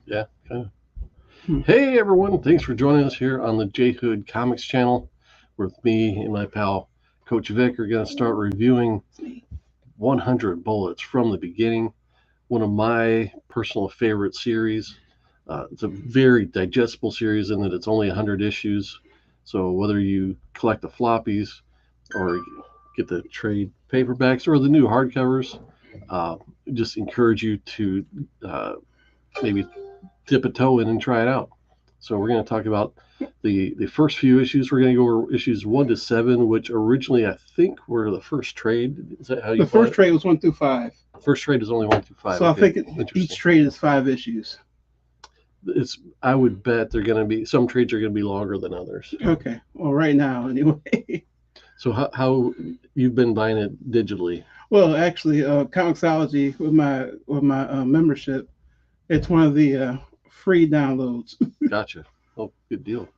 Yeah, kind of. Hey everyone, thanks for joining us here on the J Hood Comics channel. With me and my pal Coach Vic are going to start reviewing 100 Bullets from the beginning. One of my personal favorite series. It's a very digestible series in that it's only 100 issues. So whether you collect the floppies or get the trade paperbacks or the new hardcovers, uh, just encourage you to uh, maybe dip a toe in and try it out. So we're going to talk about the first few issues. We're going to go over issues 1 to 7, which originally I think were the first trade. Is that how you? The first trade was 1 through 5. First trade is only 1 through 5. So Okay. I think each trade is 5 issues. It's. I would bet they're going to be some trades are going to be longer than others. Okay. Well, right now, anyway. So how you've been buying it digitally? Well, actually, Comixology with my membership, it's one of the free downloads. Gotcha. Oh, good deal.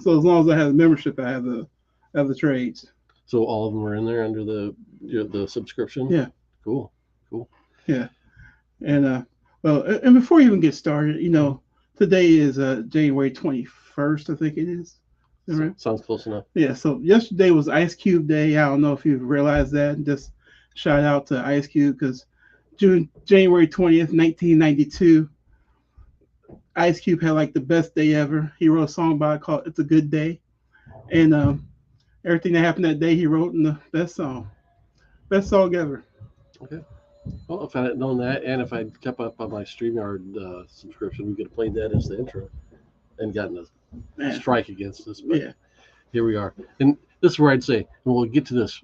So as long as I have the membership, I have the trades. So all of them are in there under the subscription. Yeah. Cool. Yeah. And well, and before we even get started, today is January 21st, I think it is. Right? Sounds close enough. Yeah. So yesterday was Ice Cube Day. I don't know if you've realized that. And just shout out to Ice Cube because January 20th, 1992, Ice Cube had like the best day ever. He wrote a song about it called "It's a Good Day," and everything that happened that day he wrote in the best song ever. Okay. Well, if I had known that, and if I'd kept up on my StreamYard subscription, we could have played that as the intro and gotten a strike against us. But yeah. Here we are. And this is where I'd say, and we'll get to this,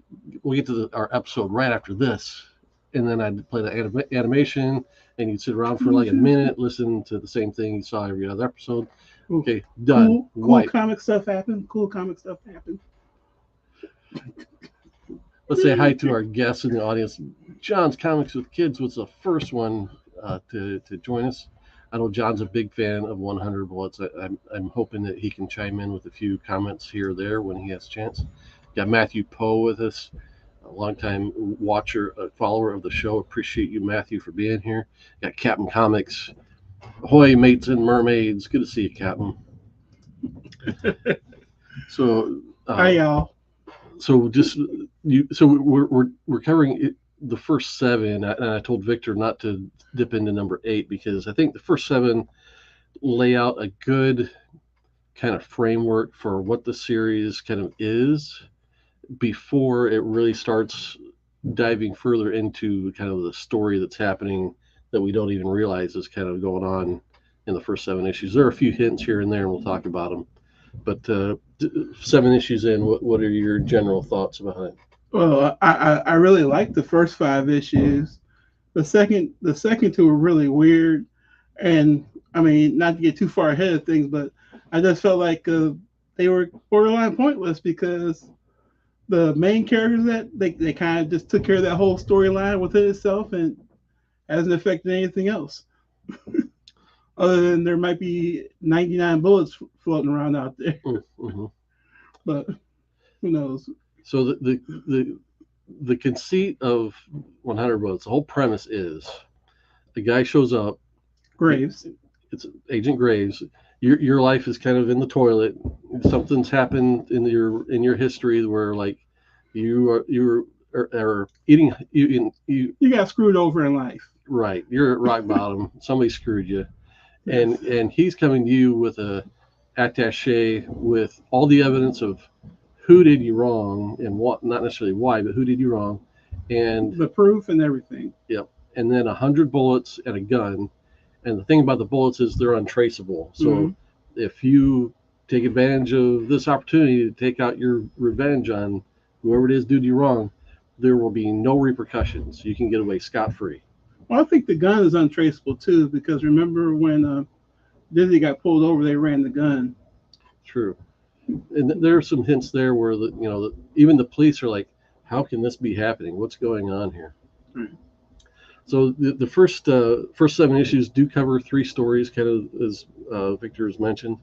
our episode right after this. And then I'd play the animation, and you'd sit around for like a minute, listen to the same thing you saw every other episode. Okay, done. Cool comic stuff happened. Let's say hi to our guests in the audience. John's Comics with Kids was the first one to join us. I know John's a big fan of 100 Bullets. I'm hoping that he can chime in with a few comments here or there when he has a chance. Got Matthew Poe with us, a longtime watcher, a follower of the show. Appreciate you, Matthew, for being here. Got Captain Comics. Ahoy, mates and mermaids. Good to see you, Captain. So, hi, y'all. So just so we're covering the first 7, and I told Victor not to dip into number 8 because I think the first 7 lay out a good kind of framework for what the series kind of is before it really starts diving further into kind of the story that's happening that we don't even realize is kind of going on in the first 7 issues. There are a few hints here and there, and we'll talk about them. But 7 issues in, what are your general thoughts about it? Well, I really liked the first 5 issues. The second 2 were really weird, and I mean, not to get too far ahead of things, but I just felt like they were borderline pointless because the main characters that they kind of just took care of that whole storyline within itself and hasn't affected anything else. Other than there might be 99 bullets floating around out there. Mm-hmm. But who knows? So the conceit of 100 Bullets, the whole premise is the guy shows up. Graves. It's Agent Graves. Your life is kind of in the toilet. Something's happened in your history where like you are eating you got screwed over in life. Right. You're at rock bottom. Somebody screwed you. And he's coming to you with a attaché with all the evidence of who did you wrong and what, not necessarily why, but who did you wrong, and the proof and everything. Yep. And then 100 bullets and a gun. And the thing about the bullets is they're untraceable. So if you take advantage of this opportunity to take out your revenge on whoever it is did you wrong, there will be no repercussions. You can get away scot-free. Well, I think the gun is untraceable too, because remember when Dizzy got pulled over, they ran the gun. True. And there are some hints there where even the police are like, how can this be happening? What's going on here? Right. So the first 7 issues do cover 3 stories, kind of as Victor has mentioned.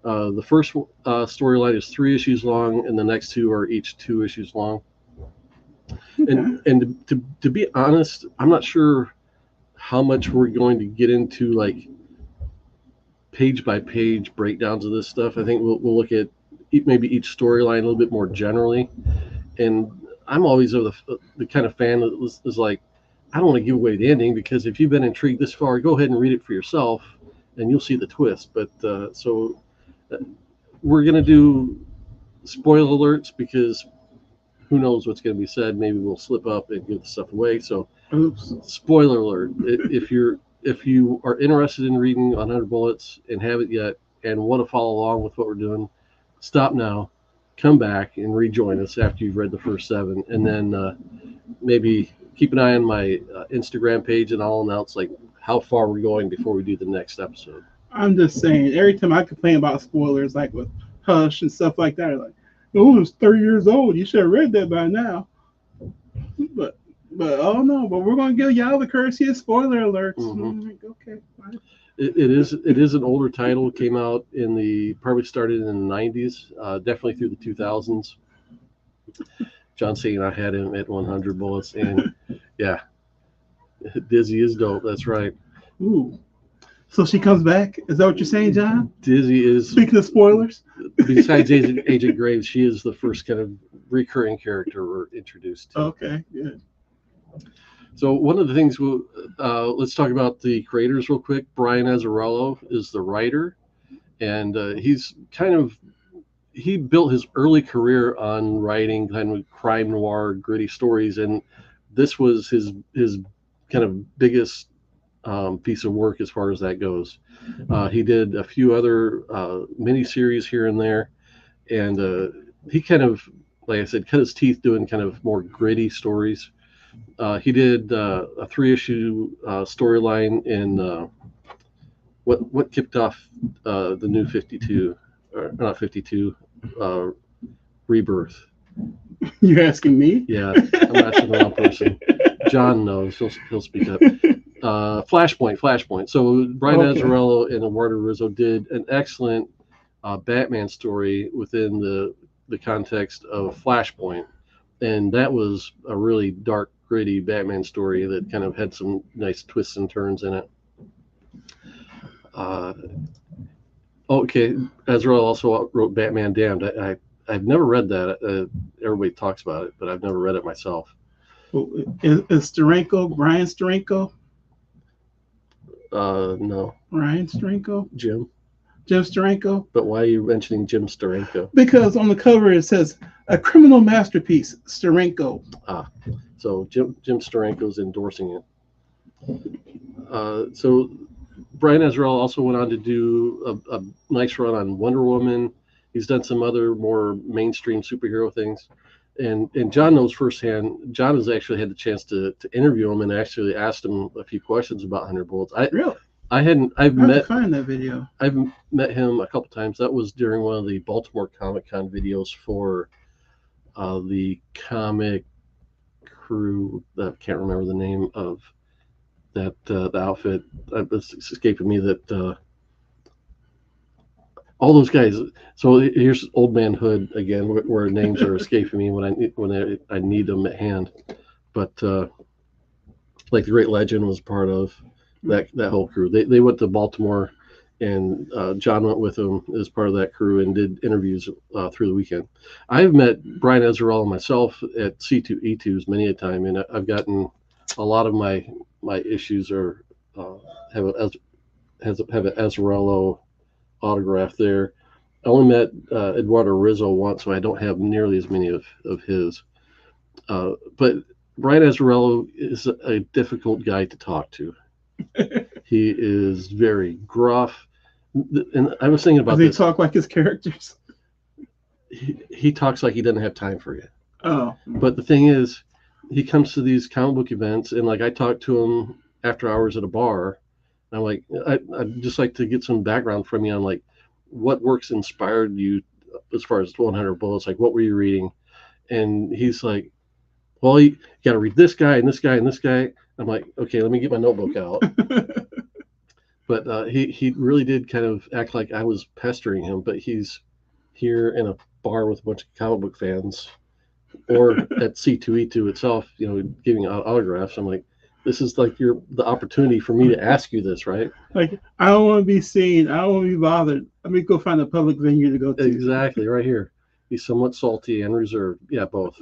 The first storyline is 3 issues long, and the next 2 are each 2 issues long. Okay. And to be honest, I'm not sure how much we're going to get into like page by page breakdowns of this stuff. I think we'll look at maybe each storyline a little bit more generally. And I'm always of the kind of fan that is like, I don't want to give away the ending, because if you've been intrigued this far, go ahead and read it for yourself, and you'll see the twist. But so we're gonna do spoiler alerts, because who knows what's going to be said. Maybe we'll slip up and give the stuff away. So, Oops. spoiler alert: if you are interested in reading 100 Bullets and haven't yet, and want to follow along with what we're doing, stop now, come back and rejoin us after you've read the first 7, and then maybe keep an eye on my Instagram page, and I'll announce like how far we're going before we do the next episode. I'm just saying, every time I complain about spoilers, like with Hush and stuff like that, like, oh, it's 30 years old. You should have read that by now. But oh no, but we're going to give y'all the courtesy of spoiler alerts. Mm-hmm. Okay. Fine. It is an older title. It came out probably started in the 90s, definitely through the 2000s. John C. and I had him at 100 Bullets, and yeah, Dizzy is dope. That's right. Ooh. So she comes back? Is that what you're saying, John? Dizzy is, speaking of spoilers, besides Agent Graves, she is the first kind of recurring character we're introduced to. Okay, good. So one of the things let's talk about the creators real quick. Brian Azzarello is the writer, and he built his early career on writing kind of crime noir, gritty stories, and this was his kind of biggest piece of work as far as that goes. He did a few other miniseries here and there, and he kind of, like I said, cut his teeth doing kind of more gritty stories. He did a 3-issue storyline in what kicked off the new 52, or not 52, Rebirth. You're asking me? Yeah, I'm asking the wrong person. John knows. He'll speak up. Flashpoint. So Brian Azzarello and Eduardo Risso did an excellent Batman story within the context of Flashpoint, and that was a really dark, gritty Batman story that kind of had some nice twists and turns in it. Okay, Azzarello also wrote Batman Damned. I've never read that. Everybody talks about it, but I've never read it myself. Is Steranko Brian Steranko? No. Ryan Steranko? Jim Steranko? But why are you mentioning Jim Steranko? Because on the cover it says a criminal masterpiece, Steranko. So Jim Steranko's endorsing it. So Brian Azzarello also went on to do a nice run on Wonder Woman. He's done some other more mainstream superhero things. And John knows firsthand. John has actually had the chance to interview him and actually asked him a few questions about 100 Bullets. Really? I've find that video. I've met him a couple times. That was during one of the Baltimore Comic Con videos for the comic crew. I can't remember the name of that the outfit. It's escaping me that all those guys. So here's Old Man Hood again, where names are escaping me when I need them at hand. But like the Great Legend was part of that whole crew. They went to Baltimore, and John went with them as part of that crew and did interviews through the weekend. I've met Brian Azzarello myself at C2E2s many a time, and I've gotten a lot of my issues are have an Azzarello autograph there. I only met Eduardo Risso once, so I don't have nearly as many of his. But Brian Azzarello is a difficult guy to talk to. He is very gruff, and I was thinking about Does he this. talk like his characters? He talks like he doesn't have time for you. Oh. But the thing is, he comes to these comic book events, and like I talked to him after hours at a bar. I'm like, I'd just like to get some background from you on like what works inspired you as far as 100 Bullets. Like, what were you reading? And he's like, well, you got to read this guy and this guy and this guy. I'm like, okay, let me get my notebook out. But he really did kind of act like I was pestering him. But he's here in a bar with a bunch of comic book fans, or at C2E2 itself, giving out autographs. I'm like, this is like the opportunity for me to ask you this, right? Like, I don't want to be seen. I don't want to be bothered. Let me go find a public venue to go to. Exactly, right here. He's somewhat salty and reserved. Yeah, both.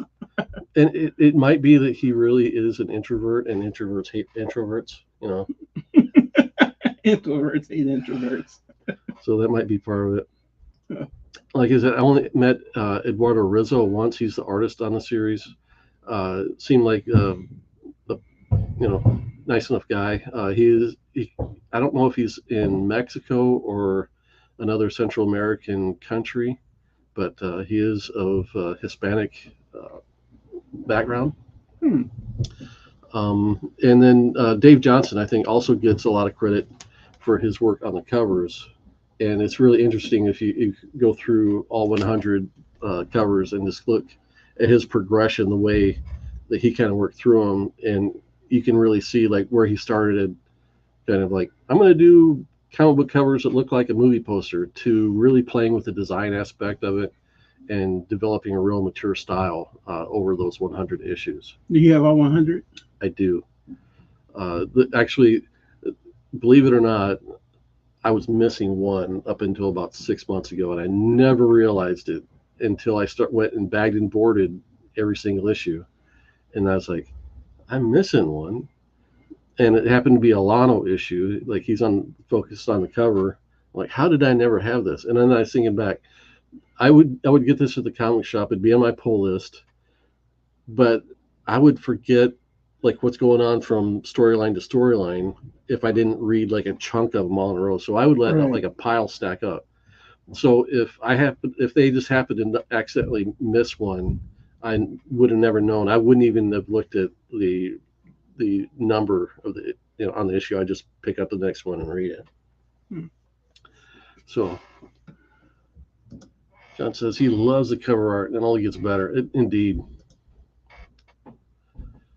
And it might be that he really is an introvert, and introverts hate introverts, you know. Introverts hate introverts. So that might be part of it. Like I said, I only met Eduardo Rizzo once. He's the artist on the series. Seemed like nice enough guy. I don't know if he's in Mexico or another Central American country, but he is of Hispanic background. And then Dave Johnson, I think, also gets a lot of credit for his work on the covers. And it's really interesting if you go through all 100 covers and just look at his progression, the way that he kind of worked through them, and you can really see like where he started, kind of like, I'm going to do comic book covers that look like a movie poster, to really playing with the design aspect of it and developing a real mature style over those 100 issues. Do you have all 100? I do. Actually, believe it or not, I was missing one up until about 6 months ago, and I never realized it until I went and bagged and boarded every single issue, and I was like, I'm missing one, and it happened to be a Lano issue. Like, he's focused on the cover. I'm like, how did I never have this? And then I was thinking back, I would get this at the comic shop. It'd be on my pull list, but I would forget like what's going on from storyline to storyline if I didn't read like a chunk of them all in a row. So I would let like a pile stack up. So if they just happened to accidentally miss one, I would have never known. I wouldn't even have looked at the number of the on the issue. I just pick up the next one and read it. So John says he loves the cover art, and it only gets better. Indeed.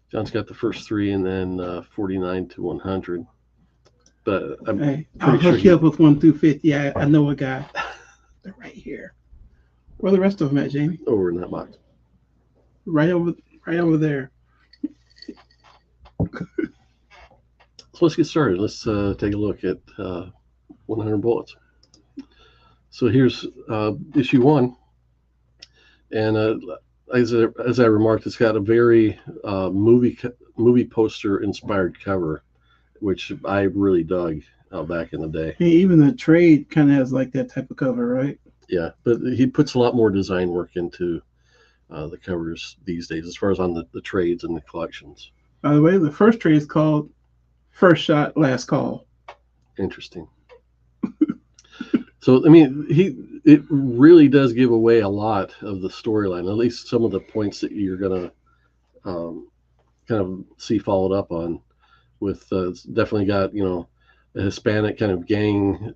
John's got the first three, and then 49 to 100. But I'll hook you up with 1 through 50. I know a guy. They're right here. Where are the rest of them at, Jamie? Over in that box. Right over there. So let's get started. Let's take a look at 100 Bullets. So here's issue 1, and as I remarked, it's got a very movie poster inspired cover, which I really dug back in the day. Hey, even the trade kind of has like that type of cover, right? Yeah, but he puts a lot more design work into the covers these days, as far as on the trades and the collections. By the way, the first trade is called First Shot, Last Call. Interesting. So, I mean, it really does give away a lot of the storyline, at least some of the points that you're going to kind of see followed up on with, it's definitely got, a Hispanic kind of gang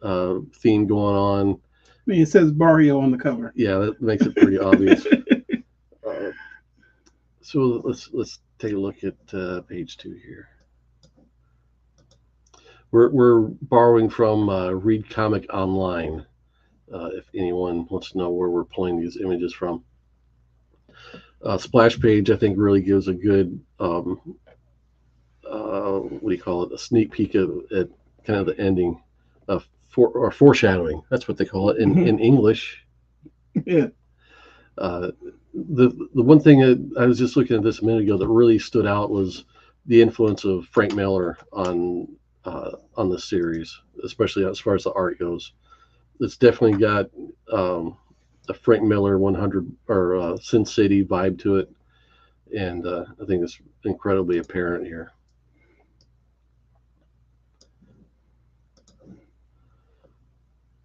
theme going on. I mean, it says Barrio on the cover. Yeah, that makes it pretty obvious. So let's take a look at page 2 here. We're borrowing from Read Comic Online, if anyone wants to know where we're pulling these images from. Splash page, I think, really gives a good, what do you call it, a sneak peek at kind of the ending, or foreshadowing. That's what they call it in English. Yeah. The one thing that I was just looking at this a minute ago that really stood out was the influence of Frank Miller on the series, especially as far as the art goes. It's definitely got a Frank Miller 100 or Sin City vibe to it, and I think it's incredibly apparent here.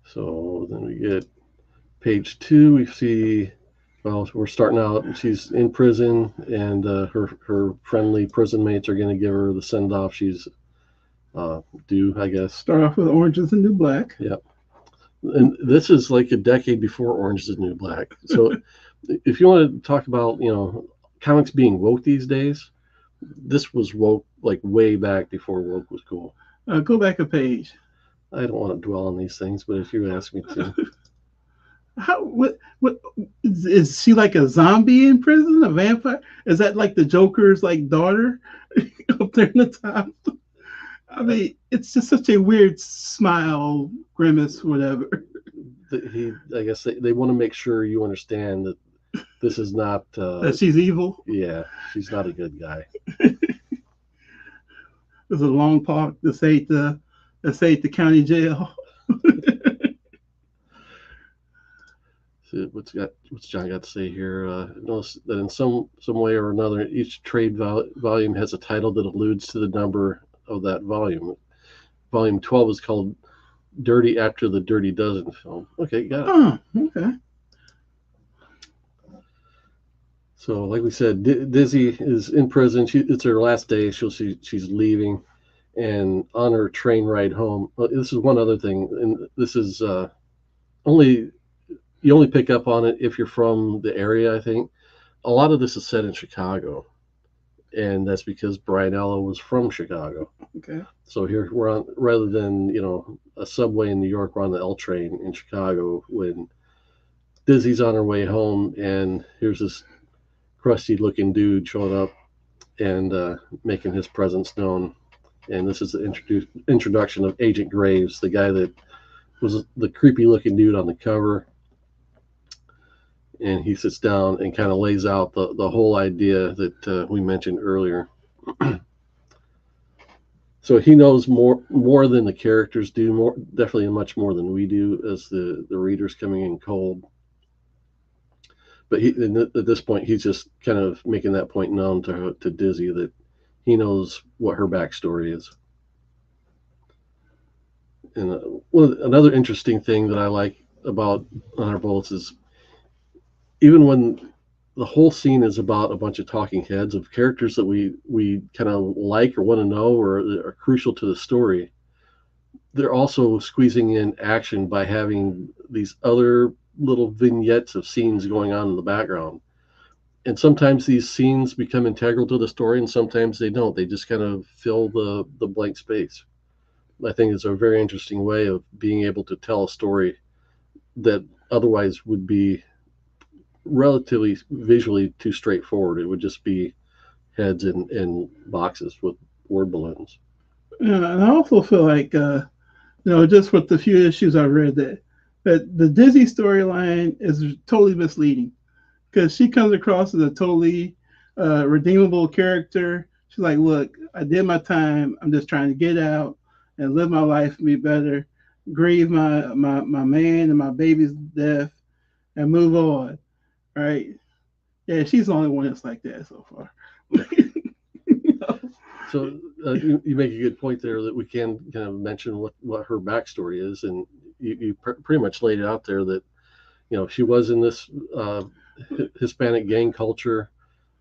So then we get page 2. We see, well, we're starting out. She's in prison, and her friendly prison mates are going to give her the send off she's due, I guess. Start off with Orange is the New Black. Yep. And this is like a decade before Orange is the New Black. So if you want to talk about, comics being woke these days, this was woke like way back before woke was cool. Go back a page. I don't want to dwell on these things, but if you ask me to. How what is she like a zombie in prison? A vampire? Is that like the Joker's like daughter up there in the top? I mean, it's just such a weird smile, grimace, whatever. I guess they want to make sure you understand that this is not. That she's evil. Yeah, she's not a good guy. There's a long talk to say the county jail. So what's John got to say here? Notice that in some way or another, each trade volume has a title that alludes to the number of that volume. Volume 12 is called "Dirty After the Dirty Dozen" film. Okay, got it. Oh, okay. So, like we said, Dizzy is in prison. It's her last day. She's leaving, and on her train ride home, this is one other thing, and this is only you only pick up on it if you're from the area. I think a lot of this is set in Chicago, and that's because Brian Elo was from Chicago. Okay. So here we're on, rather than a subway in New York, we're on the L train in Chicago when Dizzy's on her way home, and here's this crusty looking dude showing up and making his presence known. And this is the introduction of Agent Graves, the guy that was the creepy looking dude on the cover. And he sits down and kind of lays out the whole idea that we mentioned earlier. So he knows more than the characters do, definitely much more than we do as the readers coming in cold. But at this point, he's just kind of making that point known to Dizzy that he knows what her backstory is. And another interesting thing that I like about Honor Bullets is even when the whole scene is about a bunch of talking heads of characters that we kind of like or want to know or are crucial to the story, they're also squeezing in action by having these other little vignettes of scenes going on in the background. And sometimes these scenes become integral to the story, and sometimes they don't. They just kind of fill the blank space. I think it's a very interesting way of being able to tell a story that otherwise would be relatively visually too straightforward. It would just be heads and boxes with word balloons. Yeah, and I also feel like just with the few issues I've read that the Dizzy storyline is totally misleading because she comes across as a totally redeemable character. She's like, look, I did my time. I'm just trying to get out and live my life and be better, grieve my man and my baby's death, and move on. Right? Yeah, she's the only one that's like that so far. So you make a good point there that we can kind of mention what her backstory is, and you pretty much laid it out there that she was in this Hispanic gang culture.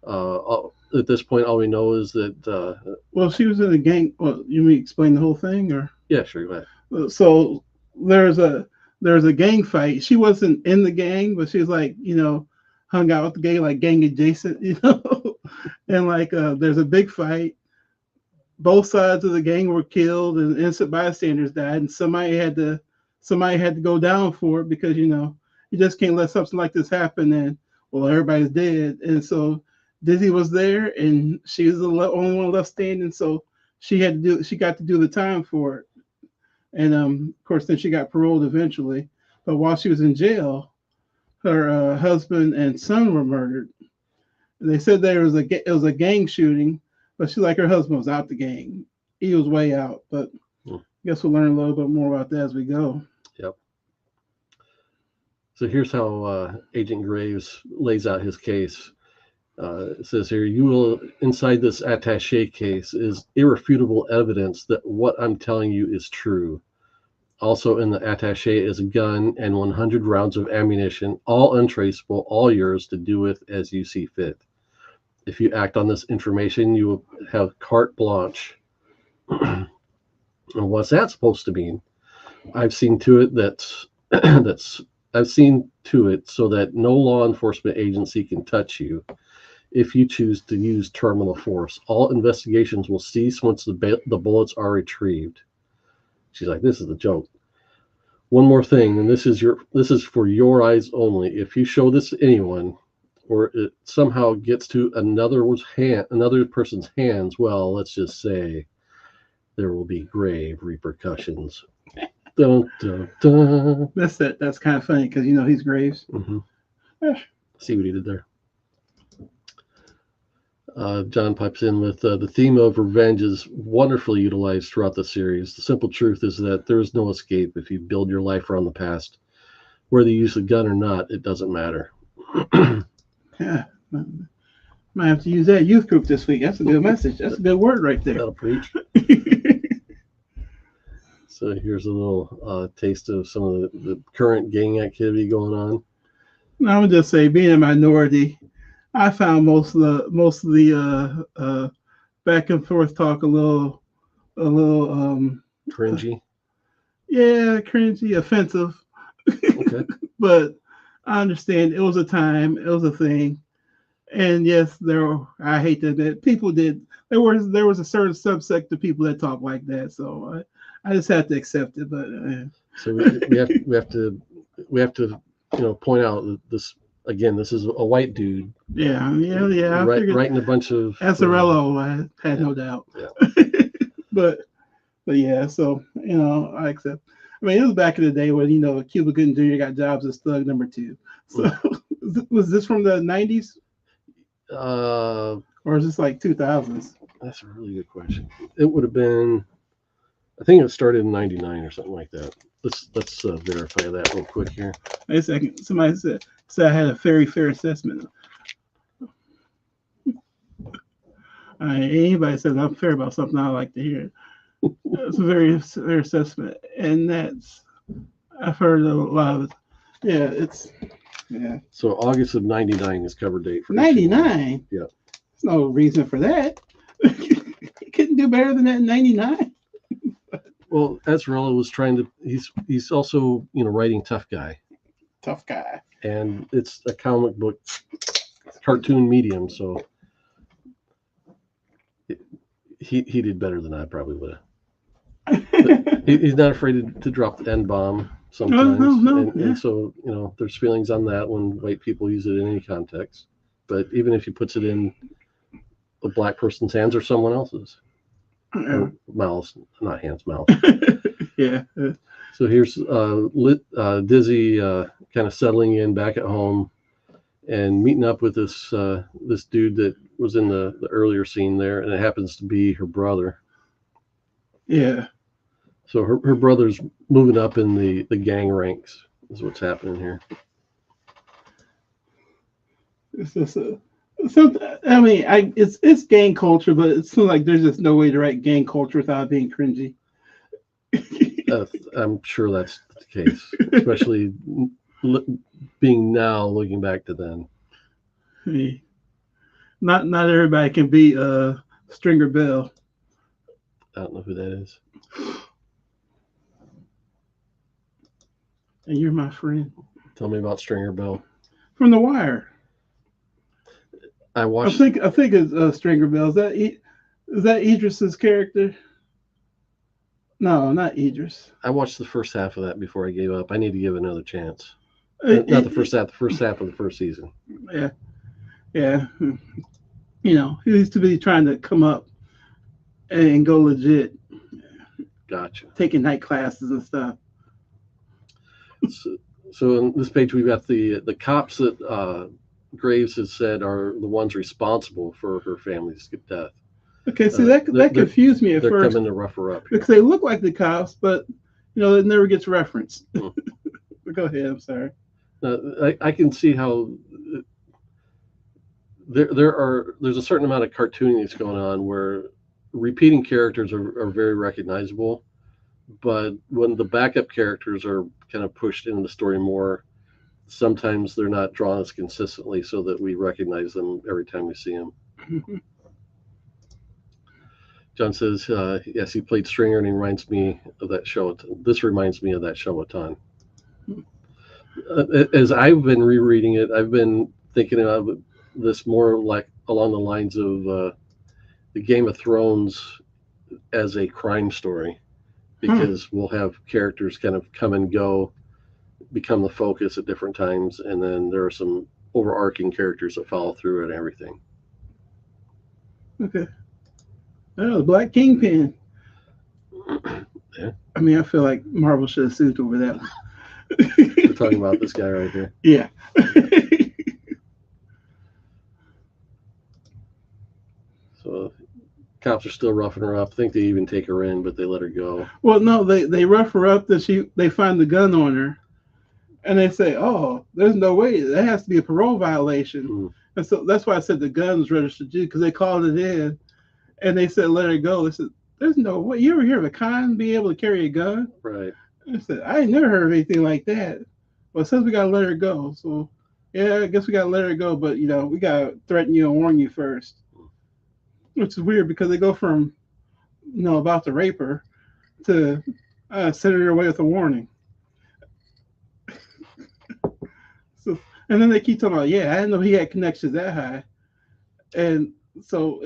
At this point, all we know is that. Well, she was in a gang. Well, you mean explain the whole thing, or? Yeah, sure. Go ahead. So there's a gang fight. She wasn't in the gang, but she was like hung out with the gang, like gang adjacent, and like there's a big fight. Both sides of the gang were killed, and innocent bystanders died, and somebody had to go down for it because you just can't let something like this happen, and well, everybody's dead, and so Dizzy was there, and she was the only one left standing, so she got to do the time for it, and of course then she got paroled eventually, but while she was in jail, her husband and son were murdered. And they said it was a gang shooting, but she like her husband was out the gang. He was way out, but I guess we'll learn a little bit more about that as we go. Yep. So here's how Agent Graves lays out his case. It says here, you will, inside this attaché case is irrefutable evidence that what I'm telling you is true. Also in the attaché is a gun and 100 rounds of ammunition, all untraceable, all yours to do with as you see fit. If you act on this information, you will have carte blanche. And what's that supposed to mean? I've seen to it I've seen to it so that no law enforcement agency can touch you if you choose to use terminal force. All investigations will cease once the bullets are retrieved. She's like, this is a joke. One more thing, and this is for your eyes only. If you show this to anyone, or it somehow gets to another person's hands, well, let's just say there will be grave repercussions. Dun, dun, dun. That's kind of funny because he's Graves. Mm-hmm. See what he did there. John pipes in with the theme of revenge is wonderfully utilized throughout the series. The simple truth is that there is no escape if you build your life around the past. Whether you use a gun or not, it doesn't matter. Yeah, might have to use that youth group this week. That's a good message. That's a good word right there. That'll preach. So here's a little taste of some of the current gang activity going on. I would just say, being a minority, I found most of the back and forth talk a little Cringy. Yeah, cringy, offensive. Okay. But I understand it was a time, it was a thing, and yes, I hate to admit, people did. There was a certain subsect of people that talk like that, so I just have to accept it. But so we have to point out that this is a white dude. Yeah. Writing a bunch of Azzarello, I had no doubt. Yeah. but yeah, so I accept. I mean, it was back in the day when Cuba Gooding Jr. got jobs as thug number 2. So was this from the 90s? Or is this like 2000s? That's a really good question. It would have been, I think it started in '99 or something like that. Let's verify that real quick here. Wait a second. Somebody said I had a very fair assessment. Anybody says I'm fair about something, I like to hear. It's a very fair assessment, and I've heard a lot of it. Yeah. So August of '99 is cover date for 99. Yeah. There's no reason for that. You couldn't do better than that in 99. Well, Azzarello was trying to. He's also writing Tough Guy. Tough Guy. And it's a comic book cartoon medium, so he did better than I probably would have. He's not afraid to drop the N-bomb sometimes. No. And so, there's feelings on that when white people use it in any context. But even if he puts it in a black person's hands or someone else's. Or mouths, not hands, mouths. Yeah. So here's Dizzy kind of settling in back at home and meeting up with this dude that was in the earlier scene there, and it happens to be her brother. Yeah. So her brother's moving up in the gang ranks is what's happening here. It's just it's gang culture, but it seems like there's just no way to write gang culture without being cringy. I'm sure that's the case, especially being now looking back to then. Hey, not everybody can be Stringer Bell. I don't know who that is. And you're my friend. Tell me about Stringer Bell. From The Wire. I watched. I think it's Stringer Bell. Is that Idris's character? No, not Idris. I watched the first half of that before I gave up. I need to give it another chance. Not the first half. The first half of the first season. Yeah. He used to be trying to come up and go legit. Gotcha. Taking night classes and stuff. So on this page we've got the cops that Graves has said are the ones responsible for her family's death. Okay, so that confused me at they're first. They're coming to rough her up here. Because they look like the cops, but it never gets referenced. Go ahead. I'm sorry. I can see how there's a certain amount of cartooning that's going on where repeating characters are very recognizable, but when the backup characters are kind of pushed into the story more, sometimes they're not drawn as consistently so that we recognize them every time we see them. John says, yes, he played Stringer, and he reminds me of that show. This reminds me of that show a ton. As I've been rereading it, I've been thinking of this more like along the lines of the Game of Thrones as a crime story. because we'll have characters kind of come and go, become the focus at different times, and then there are some overarching characters that follow through and everything. Okay. Oh, the Black Kingpin. Yeah. I mean, I feel like Marvel should have sued over that one. We're talking about this guy right here. Yeah. So cops are still roughing her up. I think they even take her in, but they let her go. Well, no, they rough her up that they find the gun on her, and they say, "Oh, there's no way that has to be a parole violation." Mm. And so that's why I said the gun's registered too, because they called it in, and they said let her go. They said, "There's no way. You ever hear of a con being able to carry a gun?" Right. I said, "I ain't never heard of anything like that." Well, it says we gotta let her go, so yeah, I guess we gotta let her go. But we gotta threaten you and warn you first, which is weird because they go from about to rape her to sending her away with a warning. So, and then they keep talking about, yeah, I didn't know he had connections that high, and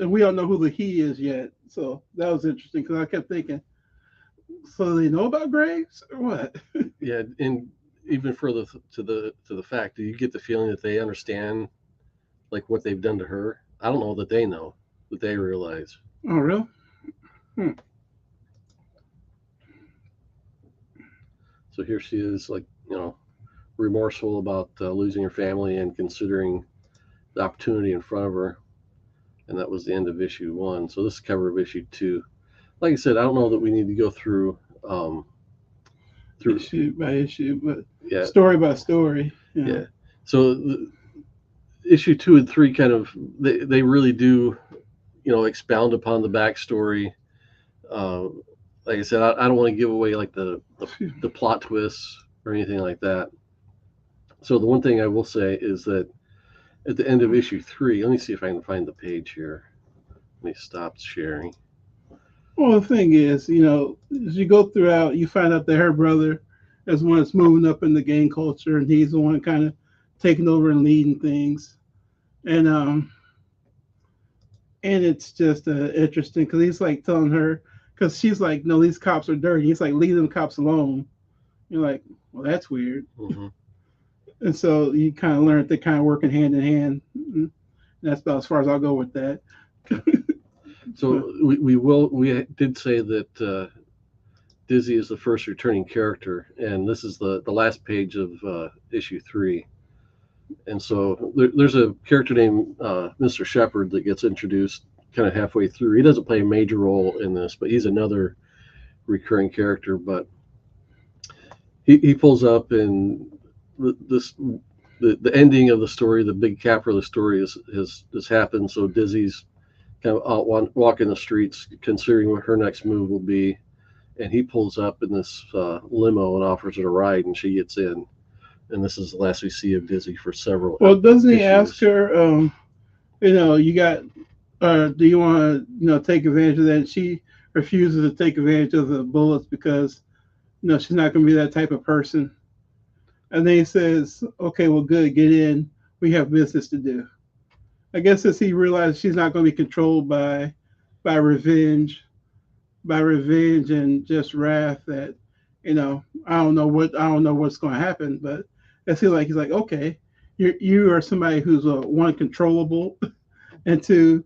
we don't know who the he is yet. So that was interesting because I kept thinking, so they know about Graves or what? Yeah, and even further to the fact that you get the feeling that they understand like what they've done to her. I don't know that they know, that they realize. Oh, really? So here she is, like, remorseful about losing her family and considering the opportunity in front of her. And that was the end of issue 1. So this is cover of issue 2. Like I said, I don't know that we need to go through Issue by issue, but yeah, story by story. Yeah. So issue 2 and 3 kind of they really do, expound upon the backstory. Like I said, I don't want to give away like the plot twists or anything like that. So the one thing I will say is that at the end of issue 3, let me see if I can find the page here. Let me stop sharing. Well, the thing is, as you go throughout, you find out that her brother is one that's moving up in the gang culture, and he's the one kind of taking over and leading things. And it's just interesting because he's like telling her, because she's like, no, these cops are dirty. He's like, leave them cops alone. You're like, well, that's weird. Mm-hmm. And so you kind of learn that they're kind of working hand in hand. And that's about as far as I'll go with that. So we did say that Dizzy is the first returning character, and this is the last page of issue 3. And so there's a character named Mr. Shepard that gets introduced kind of halfway through. He doesn't play a major role in this, but he's another recurring character. But he pulls up, and the ending of the story, the big capper of the story has happened. So Dizzy's kind of out walking the streets, considering what her next move will be, and he pulls up in this limo and offers her a ride, and she gets in. And this is the last we see of Dizzy for several. Well, doesn't he issues. ask her, you got, do you want to, take advantage of that? And she refuses to take advantage of the bullets because, she's not going to be that type of person. And then he says, okay, well, good, get in. We have business to do. I guess as he realized she's not going to be controlled by revenge and just wrath that, I don't know what's going to happen, but I feel like he's like, okay, you are somebody who's one, controllable, and two,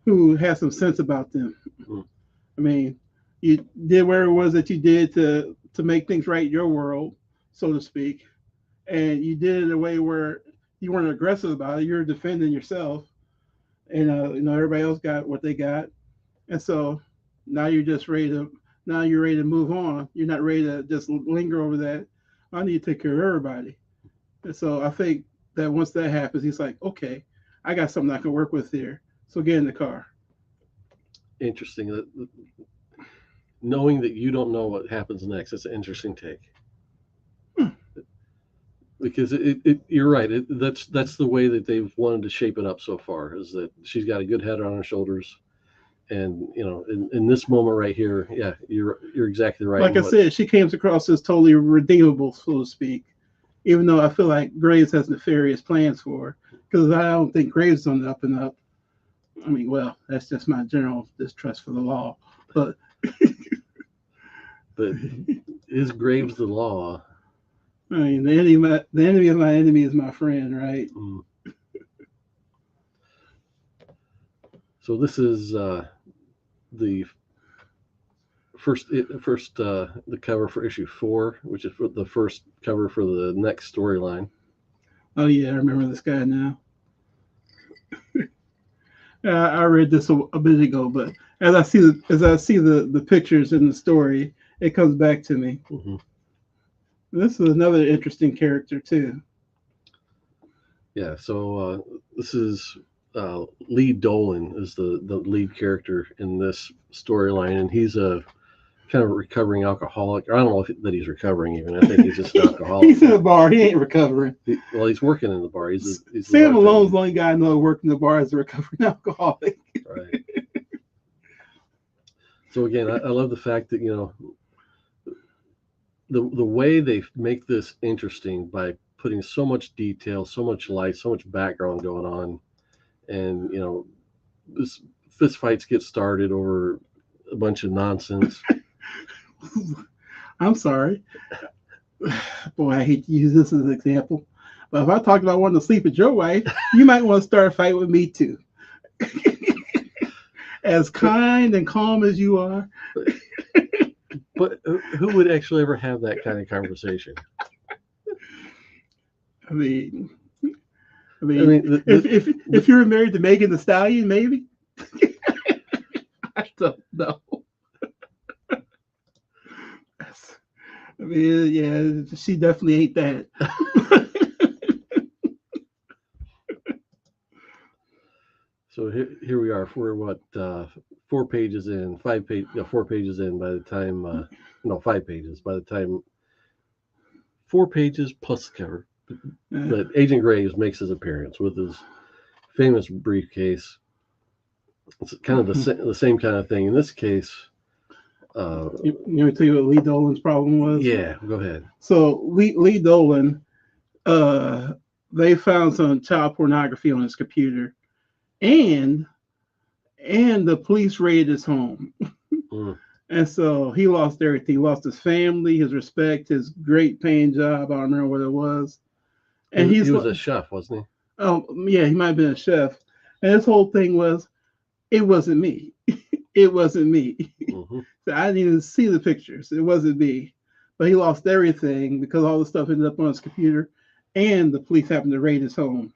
who has some sense about them. Mm-hmm. I mean, you did whatever it was that you did to make things right in your world, so to speak, and you did it in a way where you weren't aggressive about it. You're defending yourself, and everybody else got what they got, and so now you're just ready to move on. You're not ready to just linger over that. I need to take care of everybody. And so I think that once that happens, he's like, okay, I got something I can work with here. So get in the car. Interesting. That knowing that you don't know what happens next, it's an interesting take. Because you're right. That's the way that they've wanted to shape it up so far, is that she's got a good head on her shoulders. And in this moment right here, yeah, you're exactly right. Like I said, she came across as totally redeemable, so to speak. Even though I feel like Graves has nefarious plans for her, because I don't think Graves is on the up and up. I mean, well, that's just my general distrust for the law. But but is grave's the law? I mean, the enemy of my enemy is my friend, right? Mm. So this is the the cover for issue 4, which is the first cover for the next storyline. Oh yeah, I remember this guy now. I read this a bit ago, but as I see the pictures in the story, it comes back to me. Mm-hmm. This is another interesting character too. Yeah. So this is Lee Dolan is the lead character in this storyline, and he's a kind of a recovering alcoholic. I don't know that he's recovering even. I think he's just an alcoholic. He's in the bar. He ain't recovering. He's working in the bar. He's Sam Malone's the only guy I know that worked in the bar as a recovering alcoholic. Right. So again, I love the fact that the way they make this interesting by putting so much detail, so much light, so much background going on, and this fist fights get started over a bunch of nonsense. I'm sorry. Boy, I hate to use this as an example. But if I talked about wanting to sleep with your wife, you might want to start a fight with me too. As kind and calm as you are. But who would actually ever have that kind of conversation? I mean, if you were married to Megan Thee Stallion, maybe. I don't know. I mean, yeah, she definitely ain't that. So here we are. We're what 4 pages in, 4 pages in by the time 5 pages by the time 4 pages plus the cover. But Agent Graves makes his appearance with his famous briefcase. It's kind of the same kind of thing in this case. You want me to tell you what Lee Dolan's problem was? Yeah, go ahead. So Lee Dolan, they found some child pornography on his computer, and the police raided his home. Mm. And so he lost everything. He lost his family, his respect, his great paying job. I don't remember what it was. And he was a chef, wasn't he? Oh, yeah, he might have been a chef. And his whole thing was, it wasn't me. It wasn't me. Mm-hmm. So I didn't even see the pictures. It wasn't me. But he lost everything because all the stuff ended up on his computer, and the police happened to raid his home.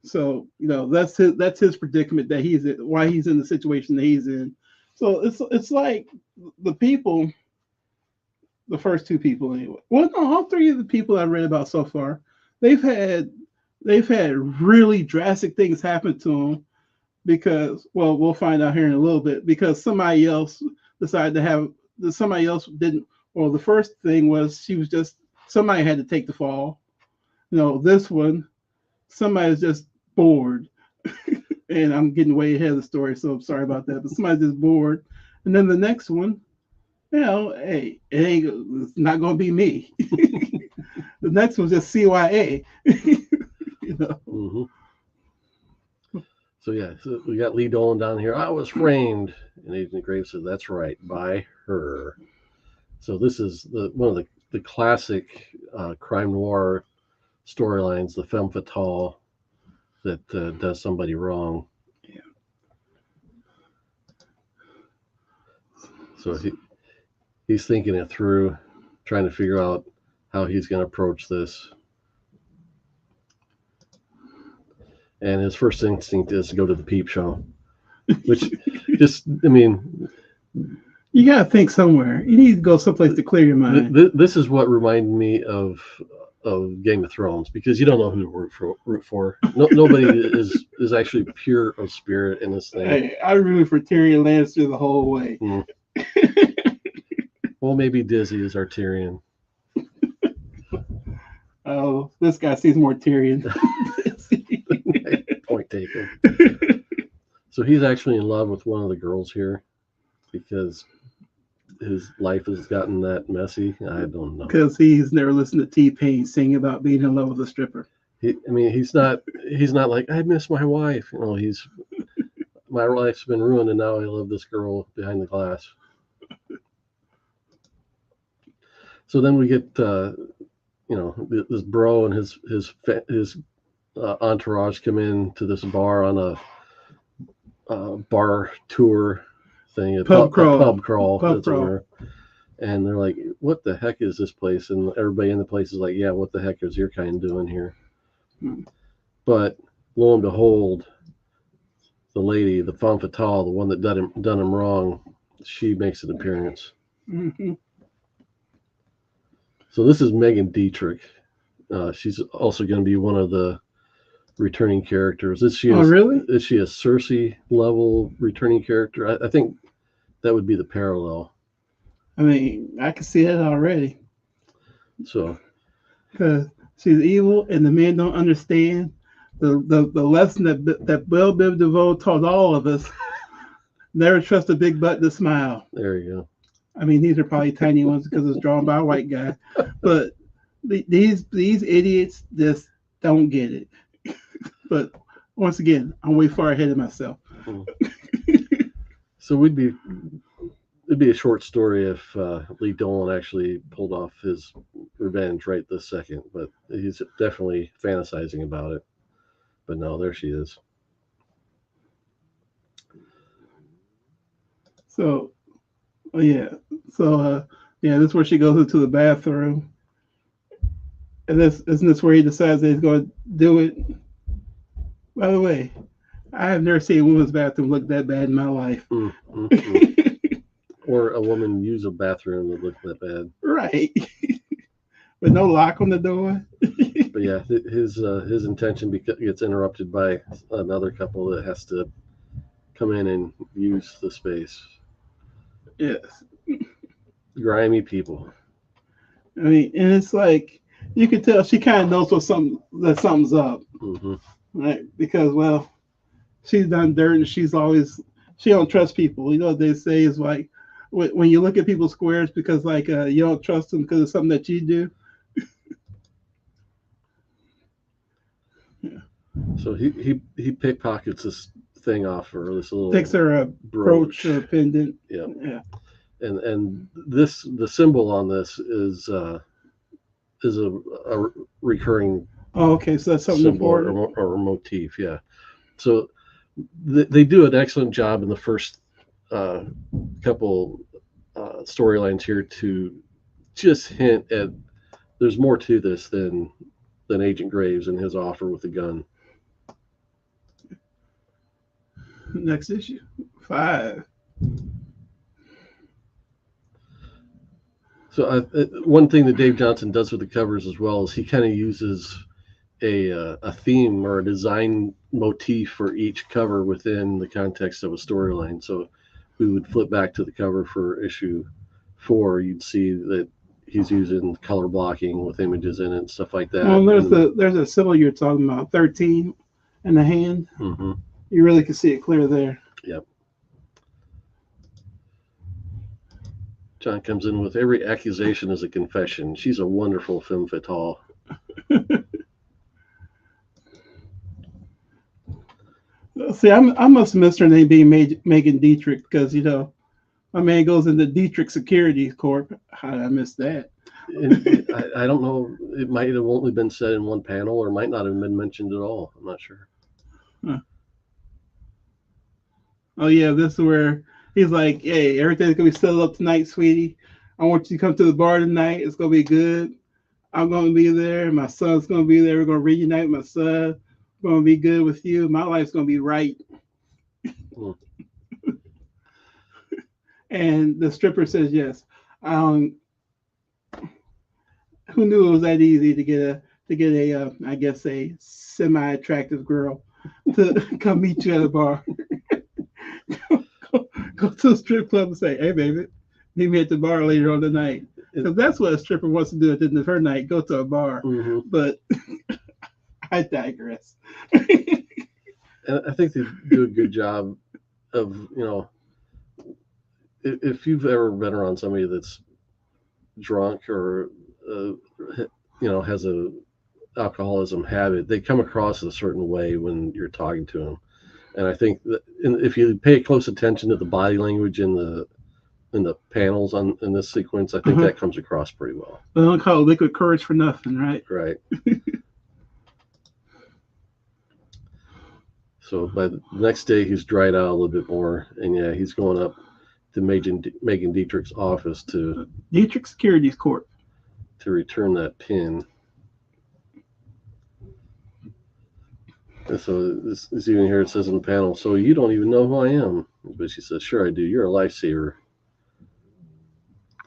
So that's his predicament that he's in, why he's in the situation that he's in. So it's like the people, the first 2 people anyway. Well, no, all 3 of the people I've read about so far, they've had really drastic things happen to them because, well, we'll find out here in a little bit, because somebody else decided to have, somebody else didn't. Well, the first thing was somebody had to take the fall. This one, somebody's just bored. And I'm getting way ahead of the story, so I'm sorry about that. But somebody's just bored. And then the next one, hey, it's not going to be me. The next one's just CYA. Mm-hmm. So we got Lee Dolan down here. I was framed, and Agent Graves said, "That's right, by her." So this is one of the classic crime noir storylines, the femme fatale that does somebody wrong. Yeah. So he's thinking it through, trying to figure out how he's going to approach this. And his first instinct is to go to the peep show, which you gotta think somewhere. You need to go someplace to clear your mind. This is what reminded me of Game of Thrones, because you don't know who to root for. Nobody is actually pure of spirit in this thing. Hey, I rooted for Tyrion Lannister the whole way. Mm. Well, maybe Dizzy is our Tyrion. Oh, this guy sees more Tyrion. Point taken. So he's actually in love with one of the girls here because his life has gotten that messy. I don't know. Because he's never listened to T-Pain sing about being in love with a stripper. He's not like, I miss my wife. My life's been ruined and now I love this girl behind the glass. So then we get this bro and his entourage come in to this bar on a bar tour thing, a pub crawl, as it were. And they're like, "What the heck is this place?" And everybody in the place is like, "Yeah, what the heck is your kind doing here?" But lo and behold, the lady, the femme fatale, the one that done him wrong, she makes an appearance. Mm-hmm. So this is Megan Dietrich. She's also going to be one of the returning characters. Really? Is she a Cersei level returning character? I think that would be the parallel. I mean, I can see it already. So, because she's evil and the men don't understand the lesson that Belle Biv DeVoe taught all of us. Never trust a big butt to smile. There you go. I mean, these are probably tiny ones because it's drawn by a white guy, but these idiots just don't get it. But once again, I'm way far ahead of myself. So it'd be a short story if Lee Dolan actually pulled off his revenge right this second, but he's definitely fantasizing about it. But no, there she is. So, yeah. So, this is where she goes into the bathroom. And isn't this where he decides that he's going to do it? By the way, I have never seen a woman's bathroom look that bad in my life. Or a woman use a bathroom that looked that bad. Right. With no lock on the door. But yeah, his intention gets interrupted by another couple that has to come in and use the space. Yes. Grimy people. I mean, and it's like you can tell she kind of knows that something's up, right? Because she's done dirt and she don't trust people. You know what they say is like when you look at people's squares because you don't trust them because of something that you do. Yeah. So he pickpockets this thing off her, this little takes her a brooch or a pendant. Yeah. And the symbol on this is a recurring. Oh, okay, so that's something important or motif. Yeah. So they do an excellent job in the first couple storylines here to just hint at there's more to this than Agent Graves and his offer with the gun. Next issue, 5. So one thing that Dave Johnson does with the covers as well is he kind of uses a theme or a design motif for each cover within the context of a storyline. So we would flip back to the cover for issue 4. You'd see that he's using color blocking with images in it and stuff like that. Well, there's a symbol you're talking about, 13 in the hand. Mm-hmm. You really can see it clear there. Yep. John comes in with every accusation is a confession. She's a wonderful femme fatale. See, I must have missed her name being Megan Dietrich because, my man goes into Dietrich Security Corp. How did I miss that? I don't know. It might have only been said in one panel or might not have been mentioned at all. I'm not sure. Huh. Oh, yeah, this is where he's like, hey, everything's going to be settled up tonight, sweetie. I want you to come to the bar tonight. It's going to be good. I'm going to be there. My son's going to be there. We're going to reunite with my son. We're going to be good with you. My life's going to be right. And the stripper says yes. Who knew it was that easy to get a I guess a semi-attractive girl to come meet you at a bar? Go to a strip club and say, hey, baby, meet me at the bar later on tonight. Because that's what a stripper wants to do at the end of her night, go to a bar. Mm-hmm. But I digress. And I think they do a good job of, if you've ever been around somebody that's drunk or, has a alcoholism habit, they come across a certain way when you're talking to them. And I think that if you pay close attention to the body language in the in the panels in this sequence, I think that comes across pretty well. They don't call it liquid courage for nothing, right? Right. So by the next day, he's dried out a little bit more, and yeah, he's going up to Megan Dietrich's office to Dietrich Securities Corp. to return that pin. And so this even here it says on the panel, so you don't even know who I am. But she says, sure I do. You're a lifesaver.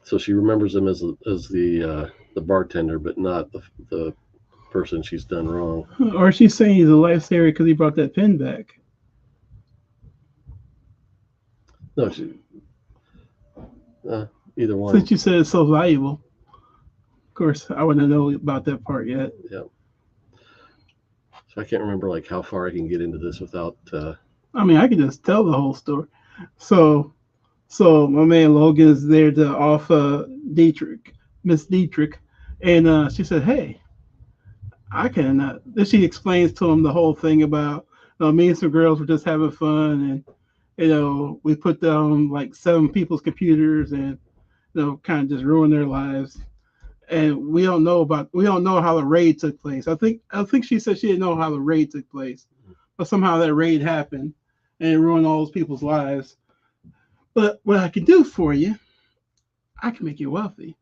So she remembers him as the bartender, but not the person she's done wrong. Or she's saying he's a lifesaver because he brought that pin back. No, either one. Since you said it's so valuable. Of course, I wouldn't know about that part yet. Yeah. So I can't remember like how far I can get into this without. I mean, I can just tell the whole story. So my man Logan is there to off Miss Dietrich, and she said, "Hey, I can." Then she explains to him the whole thing about me and some girls were just having fun, and we put down like 7 people's computers and kind of just ruin their lives. And we don't know how the raid took place. I think she said she didn't know how the raid took place, but somehow that raid happened and it ruined all those people's lives. But what I can do for you, I can make you wealthy.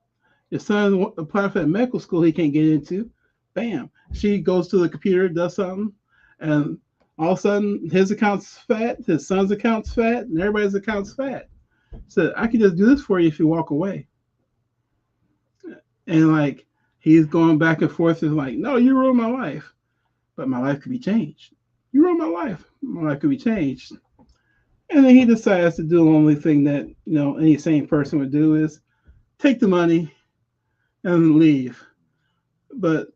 Your son applied for that medical school he can't get into. Bam. She goes to the computer, does something, and all of a sudden his account's fat, his son's account's fat, and everybody's account's fat. So I can just do this for you if you walk away. And like he's going back and forth and like, no, you ruined my life. But my life could be changed. You ruined my life. My life could be changed. And then he decides to do the only thing that any sane person would do is take the money and leave. But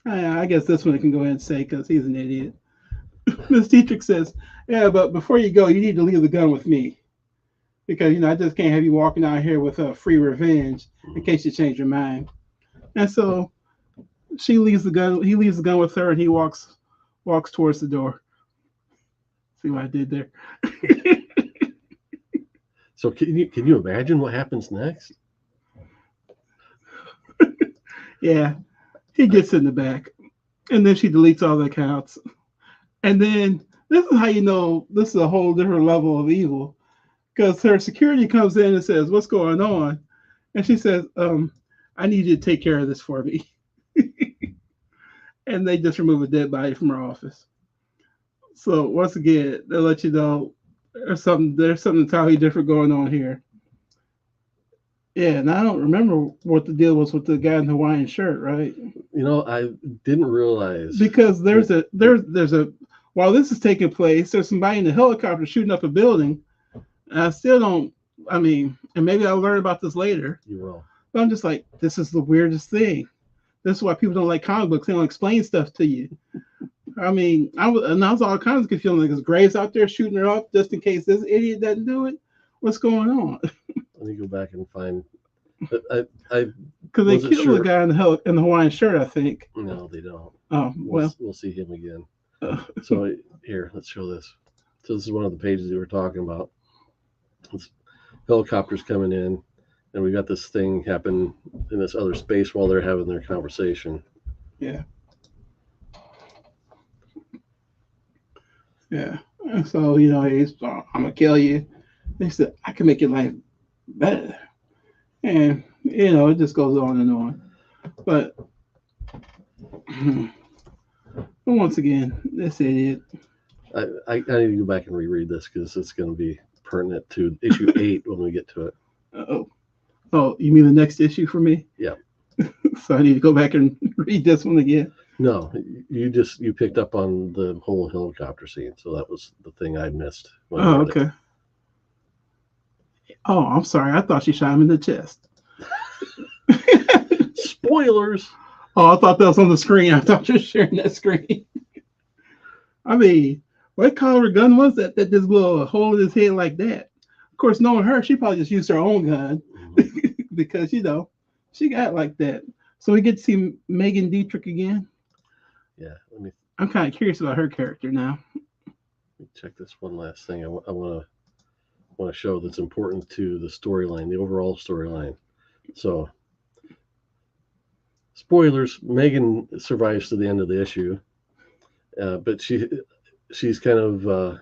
I guess this one I can go ahead and say because he's an idiot. Miss Dietrich says, "Yeah, but before you go, you need to leave the gun with me because I just can't have you walking out here with a free revenge in case you change your mind." And so she leaves the gun. He leaves the gun with her, and he walks towards the door. See what I did there? So can you imagine what happens next? Yeah, he gets in the back, and then she deletes all the accounts. And then this is how you know this is a whole different level of evil, because her security comes in and says, "What's going on?" And she says, "I need you to take care of this for me." And they just remove a dead body from her office. So once again, they'll let you know there's something entirely different going on here. Yeah, and I don't remember what the deal was with the guy in the Hawaiian shirt, right? I didn't realize because there's a while this is taking place, there's somebody in the helicopter shooting up a building. And I still don't. I mean, and maybe I'll learn about this later. You will. But I'm just like, this is the weirdest thing. This is why people don't like comic books. They don't explain stuff to you. I mean, I was all kinds of confused. Like, is Graves out there shooting her up just in case this idiot doesn't do it? What's going on? Let me go back and find. Because they killed the guy in the Hawaiian shirt, I think. No, they don't. Oh, well. We'll see him again. So here, let's show this. So this is one of the pages we were talking about. It's helicopters coming in, and we got this thing happen in this other space while they're having their conversation. Yeah. Yeah. And so, he's, I'm going to kill you. They said, I can make your life better. And, it just goes on and on. But once again, this idiot. I need to go back and reread this because it's going to be pertinent to issue 8 when we get to it. Oh, you mean the next issue for me? Yeah. So I need to go back and read this one again. No, you picked up on the whole helicopter scene, so that was the thing I missed. Oh, okay. Oh, I'm sorry. I thought she shot him in the chest. Spoilers. Oh, I thought that was on the screen. I thought you were sharing that screen. I mean, what caliber gun was that just blew a hole in his head like that? Of course, knowing her, she probably just used her own gun because, she got like that. So we get to see Megan Dietrich again. Yeah. I'm kind of curious about her character now. Let me check this one last thing. I want to want to show that's important to the storyline, the overall storyline. So, spoilers: Megan survives to the end of the issue, but she's kind of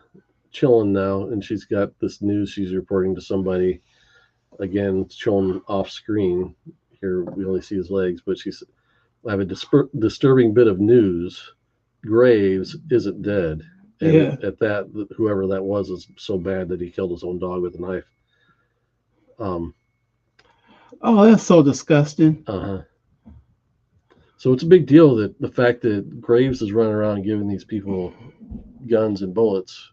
chilling now, and she's got this news she's reporting to somebody. Again, shown off screen. Here we only see his legs, but I have a disturbing bit of news. Graves isn't dead. And Yeah. at that, whoever that was is so bad that he killed his own dog with a knife. Oh, that's so disgusting. Uh-huh. So it's a big deal that the fact that Graves is running around giving these people guns and bullets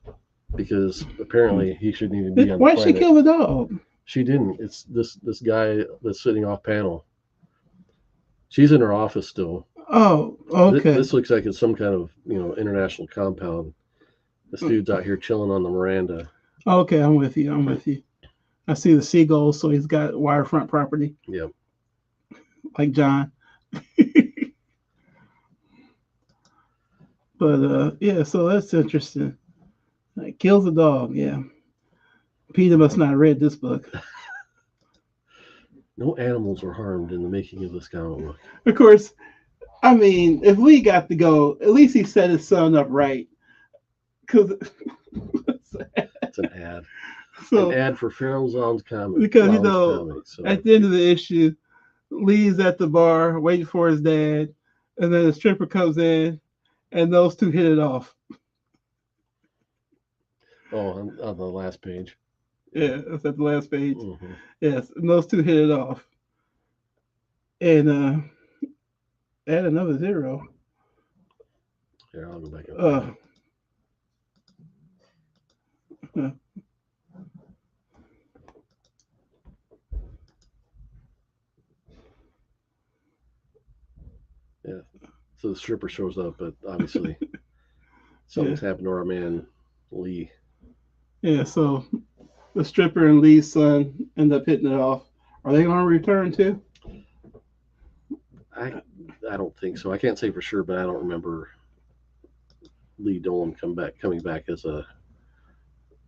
because apparently he shouldn't even be on the Why'd planet. she kill the dog? She didn't. It's this guy that's sitting off panel. She's in her office still. Oh, okay. This looks like it's some kind of international compound. This dude's out here chilling on the veranda. Okay, I'm with you. I'm with you. I see the seagulls, so he's got waterfront property. Yep. Like John. But yeah, so that's interesting. Like, kills a dog, yeah. Peter must not have read this book. No animals were harmed in the making of this comic book. Of course, I mean, if Lee got to go, at least he set his son up right. Because it's an ad. So, an ad for Farrell Zound's comic. Because, at the end of the issue, Lee's at the bar waiting for his dad, and then the stripper comes in, and those two hit it off. Oh, on the last page. Yeah, that's at the last page. Mm-hmm. Yes, and those two hit it off. And add another 0. Here, I'll go back. Yeah. So the stripper shows up, but obviously something's happened to our man Lee. Yeah, so the stripper and Lee's son end up hitting it off. Are they going to return too? I don't think so. I can't say for sure, but I don't remember Lee Dolan coming back as a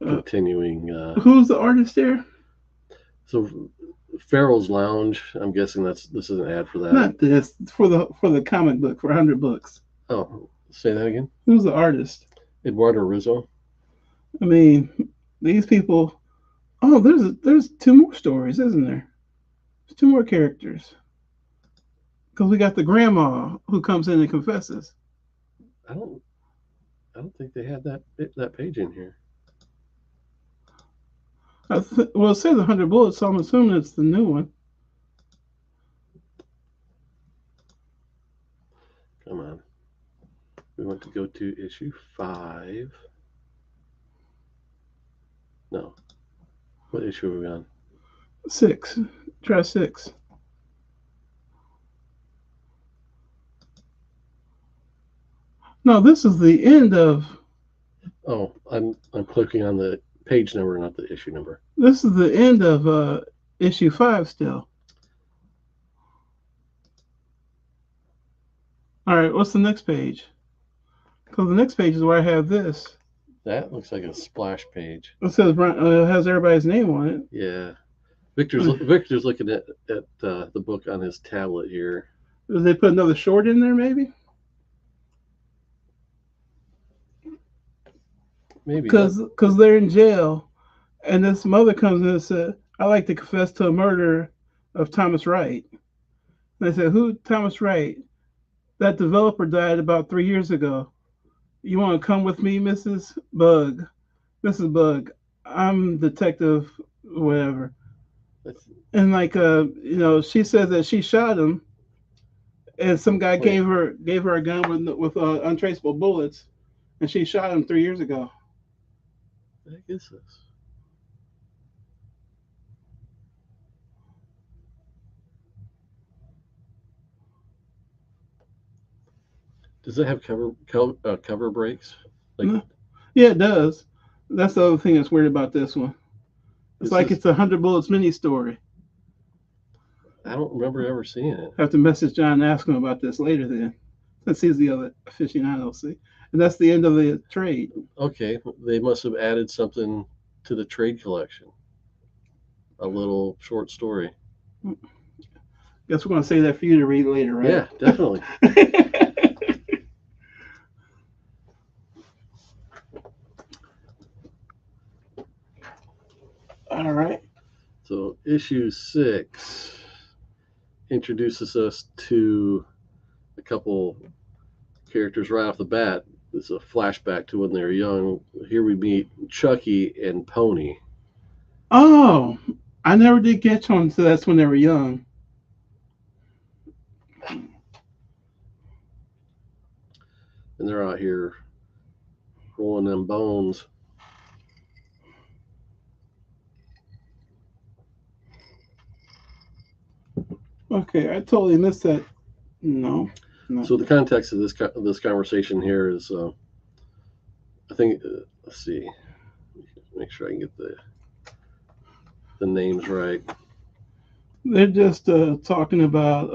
continuing. Who's the artist there? So Farrell's Lounge. I'm guessing this is an ad for that. Not this, for the comic book for 100 books. Oh, say that again. Who's the artist? Eduardo Risso. I mean, these people. Oh, there's 2 more stories, isn't there? There's 2 more characters. Because we got the grandma who comes in and confesses. I don't think they had that page in here. Well, it says 100 bullets, so I'm assuming it's the new one. Come on. We want to go to issue 5. No. What issue are we on? 6. Try 6. No, this is the end of. Oh, I'm clicking on the page number, not the issue number. This is the end of issue 5 still. All right, what's the next page? Because the next page is where I have this. That looks like a splash page. It says it has everybody's name on it. Yeah. Victor's looking at the book on his tablet here. Did they put another short in there, maybe? Maybe. Because they're in jail, and this mother comes in and said, "I'd like to confess to a murder of Thomas Wright." And they said, "Who, Thomas Wright? That developer died about 3 years ago. You want to come with me, Mrs. Bug? Mrs. Bug, I'm detective, whatever." And she said that she shot him, and some guy gave her a gun with untraceable bullets, and she shot him 3 years ago. What the heck is this? Does it have cover breaks? Yeah, it does. That's the other thing that's weird about this one. It's it's a 100 Bullets mini story. I don't remember ever seeing it. I have to message John and ask him about this later then. Since he's the other aficionado, see. And that's the end of the trade. Okay, they must have added something to the trade collection. A little short story. Guess we're going to say that for you to read later, right? Yeah, definitely. All right. So issue 6 introduces us to a couple characters right off the bat. This is a flashback to when they were young. Here we meet Chucky and Pony. Oh, I never did catch on to that's when they were young. And they're out here rolling them bones. Okay, I totally missed that. No. So the context of this conversation here is, I think, let's see, make sure I can get the names right. They're just talking about.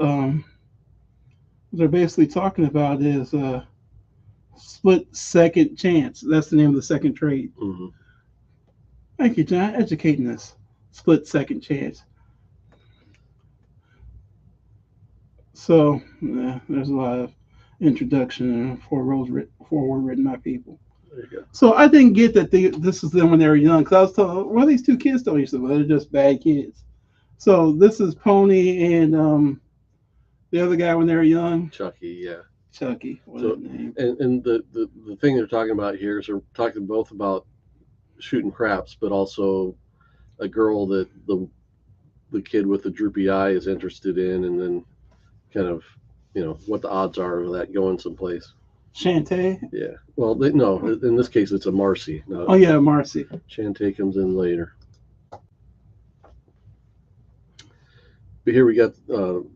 They're basically talking about is split second chance. That's the name of the second trade. Mm-hmm. Thank you, John, educating us. Split second chance. So there's a lot of introduction and forward written by people. There you go. So I didn't get that this is them when they were young. Because I was told, well, these two kids don't used to, well, they're just bad kids. So this is Pony and the other guy when they were young. Chucky, yeah. Chucky, what's his name? And the thing they're talking about here is they're talking both about shooting craps, but also a girl that the kid with the droopy eye is interested in, and then kind of, what the odds are of that going someplace. Shantae? Yeah. Well, no, in this case, it's a Marcy. Oh, yeah, Marcy. Shantae comes in later. But here we got the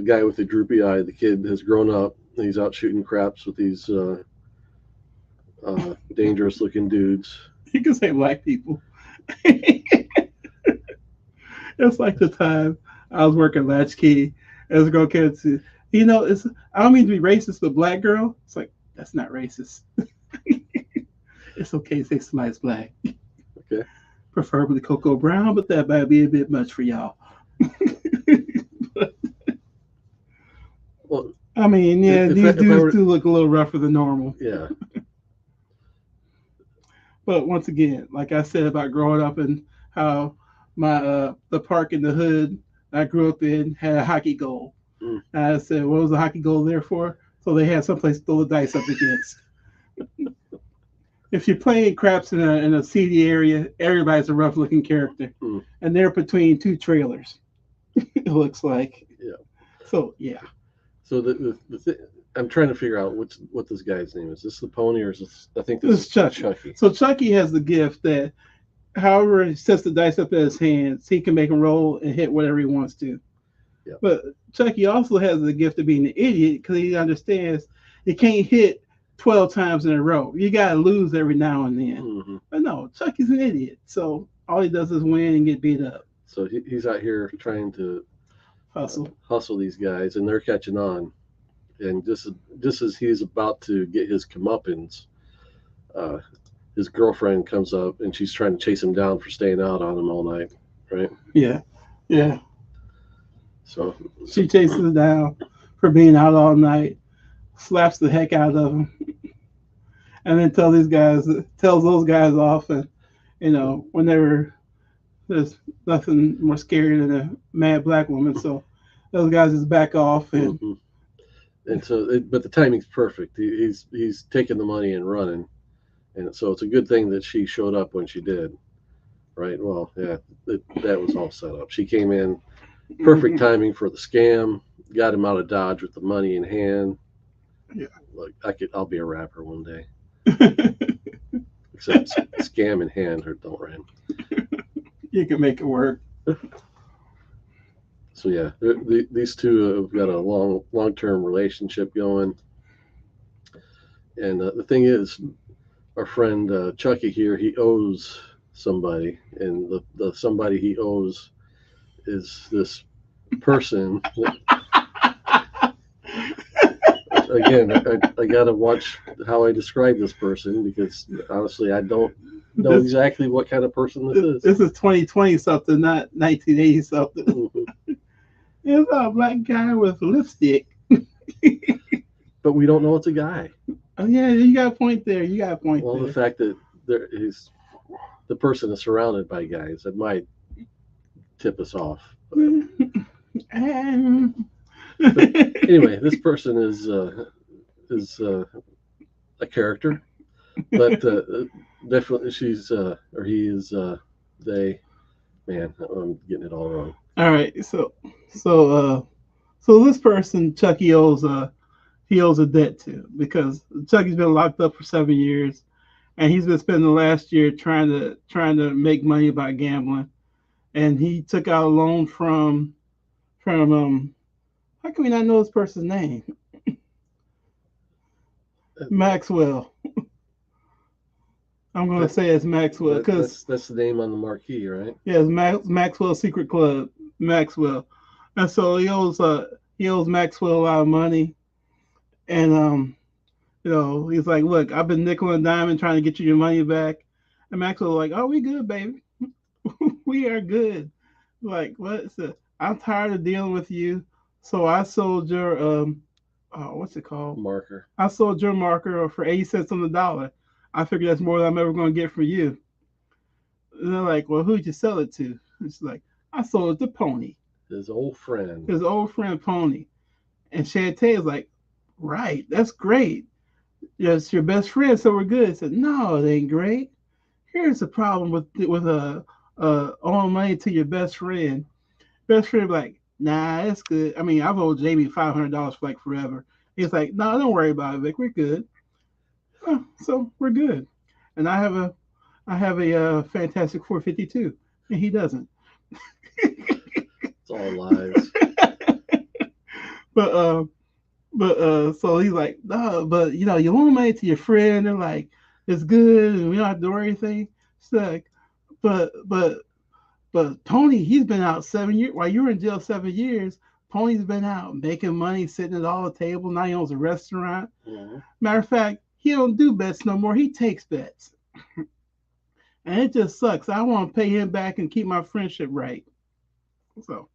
guy with the droopy eye. The kid has grown up. He's out shooting craps with these dangerous-looking dudes. You can say black people. It's like the time I was working Latchkey. As a girl kid, I don't mean to be racist, but black girl, it's like, that's not racist. It's okay to say somebody's black. Okay. Preferably Cocoa Brown, but that might be a bit much for y'all. Well, I mean, yeah, these dudes do look a little rougher than normal. Yeah. But once again, like I said about growing up and how my the park in the hood I grew up in had a hockey goal. And I said, what was the hockey goal there for? So they had someplace to throw the dice up against. If you're playing craps in a seedy area, everybody's a rough looking character. And they're between two trailers, it looks like. Yeah. So, yeah. So I'm trying to figure out what this guy's name is. Is this the Pony or is this? I think this is Chucky. So Chucky has the gift that, however he sets the dice up in his hands, he can make them roll and hit whatever he wants to. Yeah. But Chucky also has the gift of being an idiot because he understands you can't hit 12 times in a row. You got to lose every now and then. Mm-hmm. But no, Chucky's an idiot. So all he does is win and get beat up. So he's out here trying to hustle these guys, and they're catching on. And just as he's about to get his comeuppance, his girlfriend comes up and she's trying to chase him down for staying out on him all night, right? Yeah, yeah. So she chases him down for being out all night, slaps the heck out of him, and then tells those guys off. And whenever there's nothing more scary than a mad black woman, so those guys just back off and. Mm-hmm. And so, but the timing's perfect. He's taking the money and running, and so it's a good thing that she showed up when she did, right? Well, yeah, that was all set up. She came in, perfect timing for the scam. Got him out of Dodge with the money in hand. Yeah, like I'll be a rapper one day. Except scam in hand or don't rhyme. You can make it work. So yeah, these two have got a long-term relationship going, and the thing is, our friend Chucky here, he owes somebody, and the somebody he owes is this person. Again, I gotta watch how I describe this person because honestly, I don't know exactly what kind of person this is. This is 2020 something, not 1980 something. Mm-hmm. It's a black guy with lipstick. But we don't know it's a guy. Oh yeah, you got a point there. You got a point Well, there. the fact that the person is surrounded by guys, that might tip us off. But anyway, this person is a character, but definitely she's or he is they. Man, I'm getting it all wrong. All right, so so this person Chucky owes a debt to because Chucky's been locked up for 7 years, and he's been spending the last year trying to make money by gambling, and he took out a loan from how can we not know this person's name? Maxwell. I'm gonna say it's Maxwell because that's the name on the marquee, right? yeah, it's Maxwell Secret Club, Maxwell, and so he owes Maxwell a lot of money, and he's like, look, I've been nickel and diamond trying to get you your money back, and Maxwell like, oh, we good, baby, we are good. Like what? So, I'm tired of dealing with you, so I sold your what's it called? Marker. I sold your marker for 80 cents on the dollar. I figured that's more than I'm ever going to get from you. And they're like, well, who'd you sell it to? It's like, I sold it to Pony. His old friend. His old friend, Pony. And Shantae is like, right, that's great. Yeah, it's your best friend, so we're good. I said, no, it ain't great. Here's the problem with owing money to your best friend. Best friend like, nah, it's good. I mean, I've owed Jamie $500 for like forever. He's like, no, don't worry about it, Vic. We're good. So we're good. And I have a Fantastic 452, and he doesn't. It's all lies. but so he's like, no, but you loan money to your friend, and like it's good, and we don't have to worry anything. It's like, but Tony, he's been out 7 years. While you were in jail 7 years, Tony's been out making money, sitting at all the table. Now he owns a restaurant. Mm-hmm. Matter of fact, he don't do bets no more. He takes bets. And it just sucks. I want to pay him back and keep my friendship right. So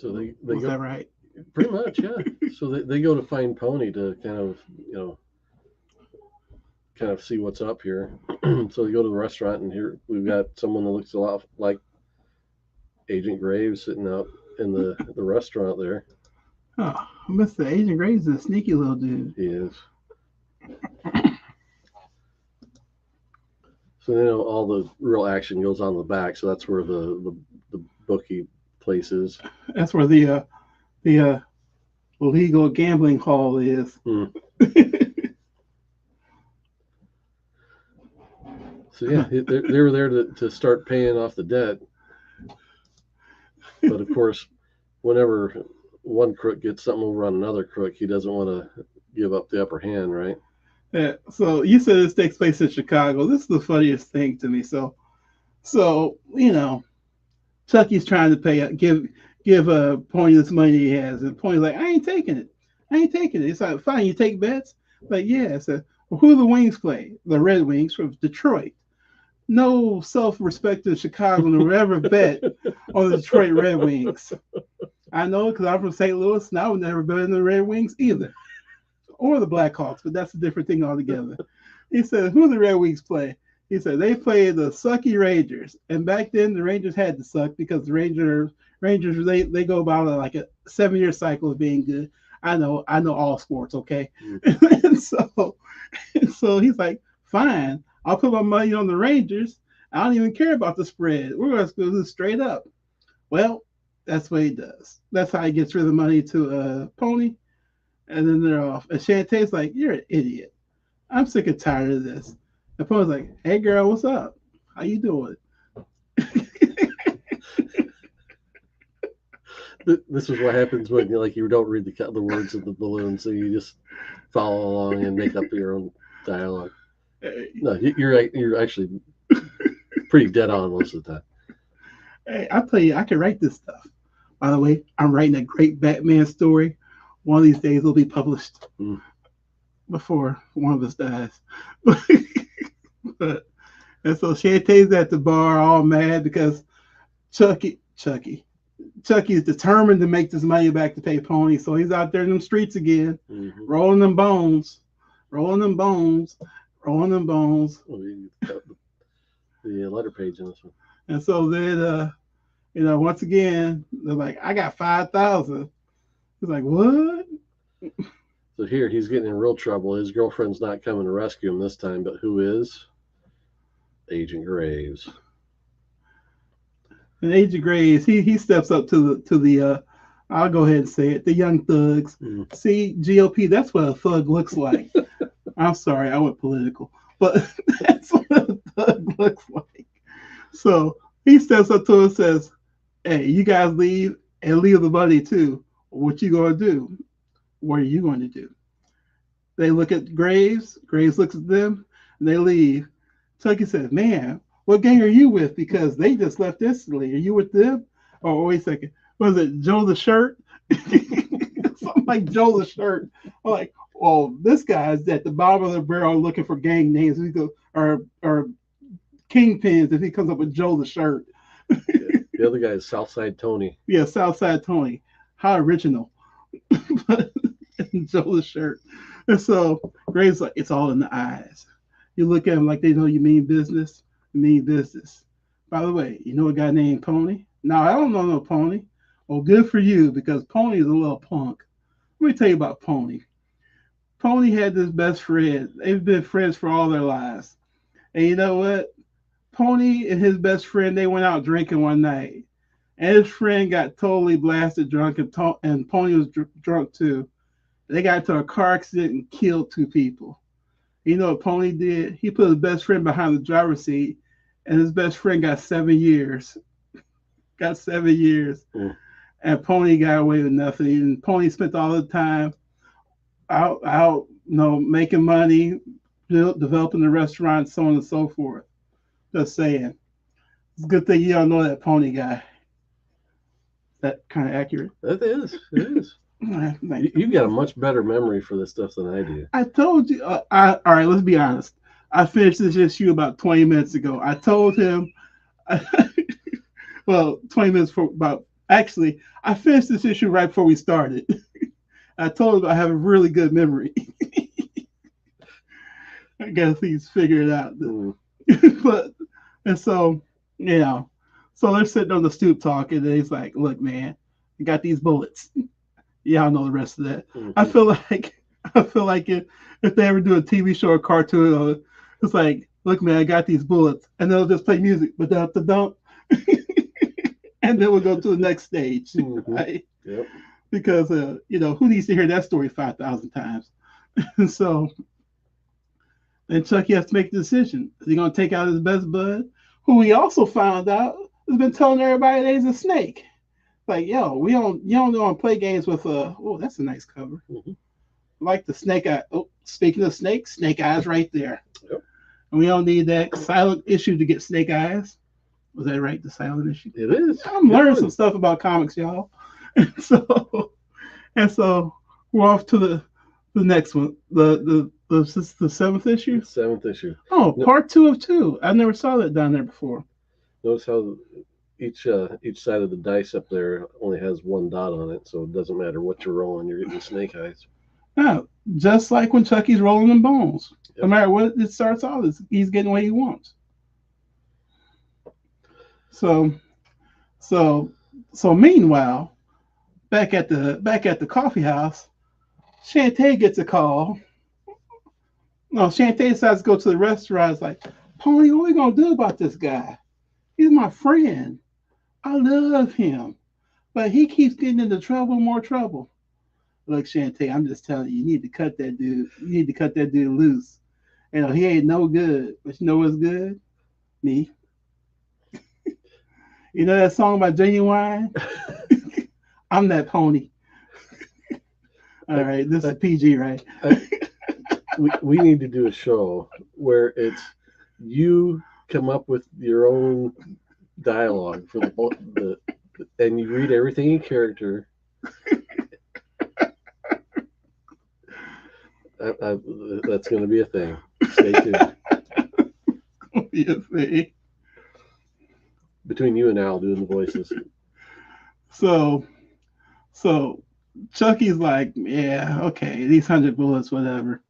they was go, that right? Pretty much, yeah. So they go to find Pony to kind of see what's up here. So they go to the restaurant, and here we've got someone that looks a lot like Agent Graves sitting out in the restaurant there. Oh, Mr. Agent Graves is a sneaky little dude. He is. So all the real action goes on the back. So that's where the bookie place is. That's where the legal gambling hall is. Mm. So yeah, they were there to start paying off the debt. But of course, whenever one crook gets something over on another crook, he doesn't want to give up the upper hand, right? Yeah. So you said this takes place in Chicago. This is the funniest thing to me. So Chucky's trying to give Pony this money he has, and Pony's like, I ain't taking it. It's like, fine, you take bets? Like, yeah. So well, who do the Wings play? The Red Wings from Detroit. No self-respecting Chicago will ever bet on the Detroit Red Wings. I know because I'm from St. Louis, and I would never bet on the Red Wings either. Or the Blackhawks, but that's a different thing altogether. He said, who do the Red Wings play? He said, they play the sucky Rangers. And back then, the Rangers had to suck because the Rangers, they go about like a 7-year cycle of being good. I know all sports, okay? Mm-hmm. and so he's like, fine, I'll put my money on the Rangers. I don't even care about the spread. We're going to do this straight up. Well, that's what he does. That's how he gets rid of the money to Pony. And then they're off. And Shantae's like, you're an idiot. I'm sick and tired of this. And Pony's like, hey, girl, what's up? How you doing? This is what happens when you don't read the words of the balloon, so you just follow along and make up your own dialogue. No, you're actually pretty dead on most of the time. Hey, I tell you, I can write this stuff. By the way, I'm writing a great Batman story. One of these days it'll be published before one of us dies. but And so Shantae's at the bar all mad because Chucky is determined to make this money back to pay Pony. So he's out there in them streets again, rolling them bones, rolling them bones, rolling them bones. Well, you got the letter page in this one. And so then, once again, they're like, I got 5,000. He's like, what? So here he's getting in real trouble. His girlfriend's not coming to rescue him this time, but who is? Agent Graves. And Agent Graves, he steps up to the I'll go ahead and say it, the young thugs. See, GOP, that's what a thug looks like. I'm sorry, I went political, but that's what a thug looks like. So he steps up to him and says, hey, you guys leave and leave the money too. What you gonna do? What are you going to do? They look at Graves. Graves looks at them, and they leave. Chucky says, man, what gang are you with? Because they just left instantly. Are you with them? Oh, wait a second. Was it Joe the Shirt? Something like Joe the Shirt. I'm like, well, this guy's at the bottom of the barrel looking for gang names. We go or kingpins if he comes up with Joe the Shirt. The other guy is Southside Tony. Yeah, Southside Tony. How original. Joe the Shirt. And so Graves like, it's all in the eyes. You look at them like they know you mean business. You mean business. By the way, you know a guy named Pony? No, I don't know no Pony. Well, good for you, because Pony is a little punk. Let me tell you about Pony. Pony had this best friend. They've been friends for all their lives. And you know what? Pony and his best friend, they went out drinking one night. And his friend got totally blasted drunk, and Pony was drunk too. They got into a car accident and killed 2 people. You know what Pony did? He put his best friend behind the driver's seat, and his best friend got 7 years. Got 7 years. And Pony got away with nothing. And Pony spent all the time out, making money, developing the restaurant, so on and so forth. Just saying. It's a good thing you don't know that Pony guy. That kind of accurate? It is. It is. You've got a much better memory for this stuff than I do. I told you. All right, let's be honest. I finished this issue about 20 minutes ago. I told him, 20 minutes for about, actually, I finished this issue right before we started. I told him I have a really good memory. I guess he's figured it out. So they're sitting on the stoop talking, and he's like, look, man, I got these bullets. Y'all know the rest of that. I feel like if they ever do a TV show or cartoon, it's like, look, man, I got these bullets, and they'll just play music, but the dump, and then we'll go to the next stage, right? Yep. Because who needs to hear that story 5,000 times? And so then Chucky has to make the decision. Is he going to take out his best bud, who he also found out has been telling everybody that he's a snake? Like, yo, you don't want to play games with that's a nice cover. Like the snake eye. Oh, speaking of snakes, snake eyes right there. Yep. And we don't need that silent issue to get snake eyes. Was that right? The silent issue? It is. I'm learning some stuff about comics, y'all. And so we're off to the next one. The 7th issue? 7th issue. Oh, part 2 of 2. I never saw that down there before. Notice how each side of the dice up there only has 1 dot on it, so it doesn't matter what you're rolling, you're getting snake eyes. Yeah, just like when Chucky's rolling them bones. Yep. No matter what it starts off, he's getting what he wants. So meanwhile, back at the coffee house, Shantae gets a call. No, Shantae decides to go to the restaurant. It's like, Pony, what are we gonna do about this guy? He's my friend. I love him, but he keeps getting into more trouble. Look, Shantae, I'm just telling you, you need to cut that dude. You need to cut that dude loose. He ain't no good. But you know what's good? Me. You know that song by Genuine? I'm that pony. All right, this is PG, right? We need to do a show where it's you come up with your own dialogue for the and you read everything in character. That's going to be a thing. Stay tuned. You see? Between you and Al doing the voices. So so Chucky's like, yeah, okay, these 100 bullets, whatever.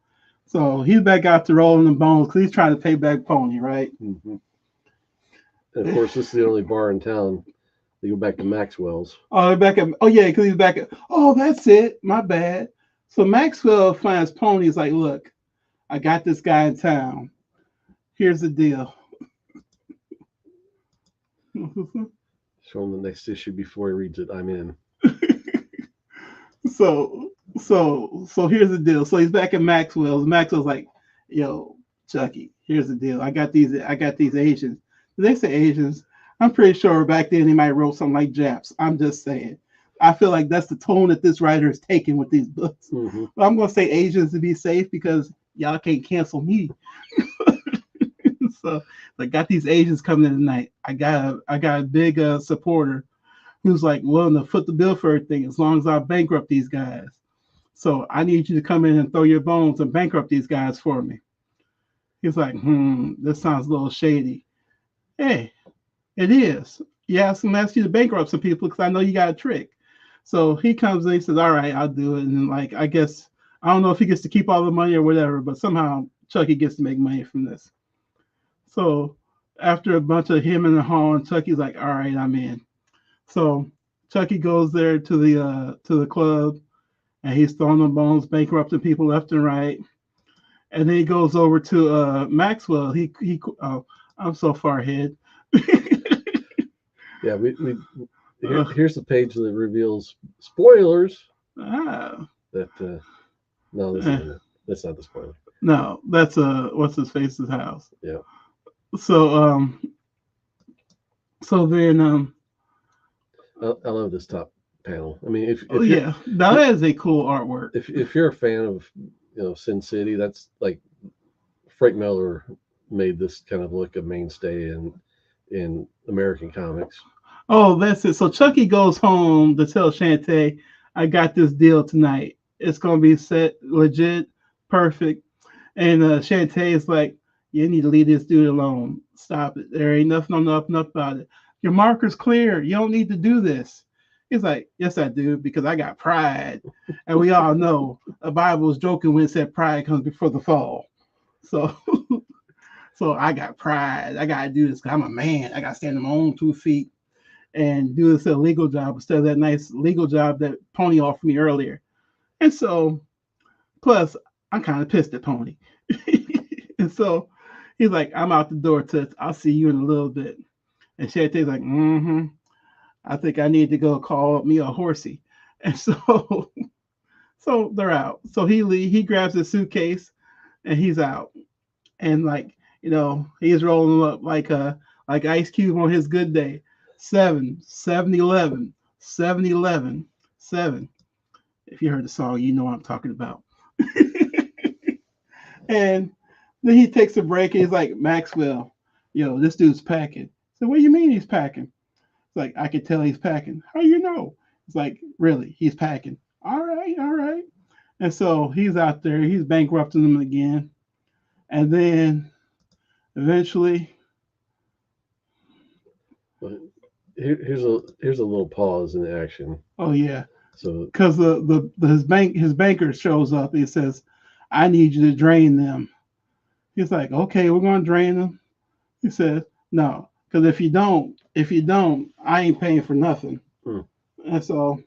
So he's back out to rolling the bones because he's trying to pay back Pony, right? Mm-hmm. And of course, this is the only bar in town. They go back to Maxwell's. Oh, they're back at. Oh yeah, because he's back at. Oh, that's it. My bad. So Maxwell finds Pony. He's like, look, I got this guy in town. Here's the deal. Show him the next issue before he reads it. I'm in. So here's the deal. So he's back at Maxwell's. Maxwell's like, yo, Chucky, here's the deal. I got these Asians. Did they say Asians? I'm pretty sure back then they might wrote something like Japs. I'm just saying. I feel like that's the tone that this writer is taking with these books. Mm-hmm. But I'm gonna say Asians to be safe because y'all can't cancel me. So I got these Asians coming in tonight. I got a big supporter who's like willing to foot the bill for everything as long as I bankrupt these guys. So I need you to come in and throw your bones and bankrupt these guys for me. He's like, this sounds a little shady. Hey, it is. Yeah, I'm gonna ask you to bankrupt some people because I know you got a trick. So he comes and he says, all right, I'll do it. And like, I guess, I don't know if he gets to keep all the money or whatever, but somehow Chucky gets to make money from this. So after a bunch of him and the hawing, Chucky's like, all right, I'm in. So Chucky goes there to the club and he's throwing the bones, bankrupting people left and right. And then he goes over to Maxwell. I'm so far ahead. Yeah, here's the page that reveals spoilers. Ah. That no, that's not the spoiler. No, that's what's his face's house. Yeah. So then I love this top panel. I mean, if yeah, that is a cool artwork. If you're a fan of Sin City, that's like Frank Miller made this kind of look a mainstay in American comics. Oh, that's it. So Chucky goes home to tell Shantae, I got this deal tonight. It's gonna be set legit, perfect. And Shantae is like, you need to leave this dude alone. Stop it. There ain't nothing about it. Your marker's clear. You don't need to do this. He's like, yes, I do, because I got pride. And we all know the Bible was joking when it said pride comes before the fall. So I got pride. I got to do this because I'm a man. I got to stand on my own 2 feet and do this illegal job instead of that nice legal job that Pony offered me earlier. And so, plus, I'm kind of pissed at Pony. And so he's like, I'm out the door, Toots. I'll see you in a little bit. And Shantae's like, I think I need to go call me a horsey. And so they're out. So he grabs his suitcase and he's out. And like, he's rolling up like Ice Cube on his good day. 7, 7-11, 7-11, 7. If you heard the song, you know what I'm talking about. And then he takes a break and he's like, Maxwell, this dude's packing. So what do you mean he's packing? It's like, I can tell he's packing. How you know? It's like, really, he's packing. All right. And so he's out there, he's bankrupting them again. And then eventually, here's a little pause in the action. Oh yeah. So because his banker shows up, he says, I need you to drain them. He's like, okay, we're gonna drain them. He says, no, because if you don't, I ain't paying for nothing. And so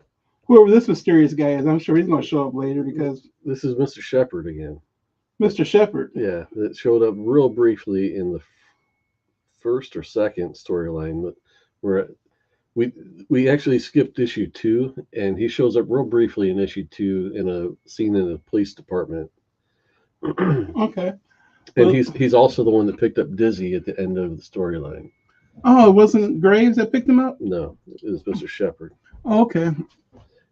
whoever this mysterious guy is, I'm sure he's gonna show up later because this is Mr. Shepard again. Mr. Shepard. Yeah, that showed up real briefly in the first or second storyline, but where we actually skipped issue 2, and he shows up real briefly in issue 2 in a scene in the police department. Okay. And he's also the one that picked up Dizzy at the end of the storyline. Oh, it wasn't Graves that picked him up? No, it was Mr. Shepard. Oh, okay.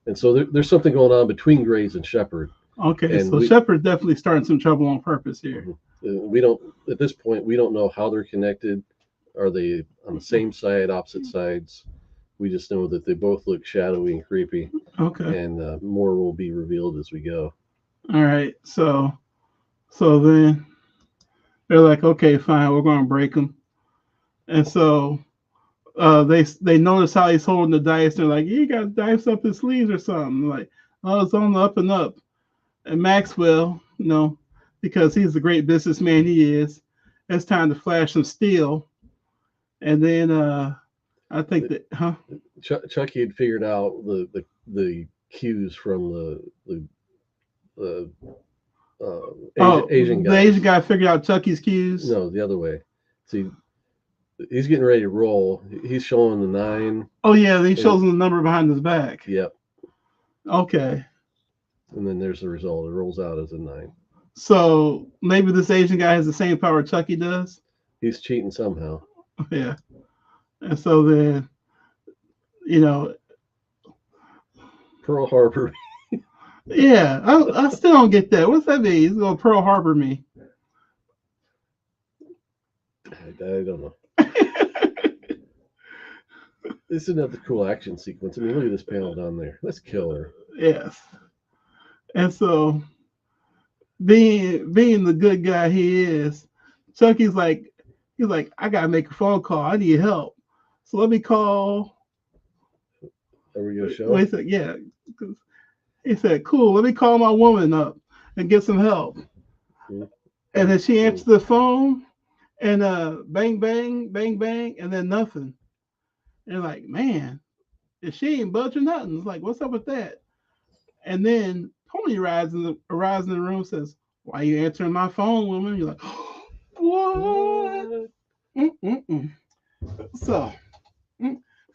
And so there's something going on between Graves and Shepard. Okay, and so Shepard's definitely starting some trouble on purpose here. We don't, at this point, we don't know how they're connected. Are they on the same side, opposite sides? We just know that they both look shadowy and creepy. Okay. And more will be revealed as we go. All right. So then they're like, okay, fine, we're going to break them. And so they notice how he's holding the dice. They're like, "You got dice up his sleeves or something?" Like, "Oh, it's on the up and up." And Maxwell, because he's the great businessman he is, it's time to flash some steel. And then I think that, huh? Chucky had figured out the cues from the Asian The guy. Asian guy figured out Chucky's cues. No, the other way. See, he's getting ready to roll. He's showing the 9. Oh yeah, he shows him the number behind his back. Yep. Okay. And then there's the result. It rolls out as a 9. So maybe this Asian guy has the same power Chucky does. He's cheating somehow. Yeah. And so then, you know, Pearl Harbor. yeah, I still don't get that. What's that mean? He's gonna Pearl Harbor me. I don't know. This is another cool action sequence. I mean, look at this panel down there. Let's kill her. Yes. And so, being the good guy he is, Chucky's like, I gotta make a phone call. I need help. So let me call. Are we gonna show? Wait a second. Yeah. He said, "Cool. Let me call my woman up and get some help." Mm-hmm. And then she answered the phone, and bang, bang, bang, bang, and then nothing. And like, man, if she ain't budging nothing, it's like, what's up with that? And then Tony arrives in the room, and says, "Why are you answering my phone, woman?" You're like, what? Mm-mm-mm. So,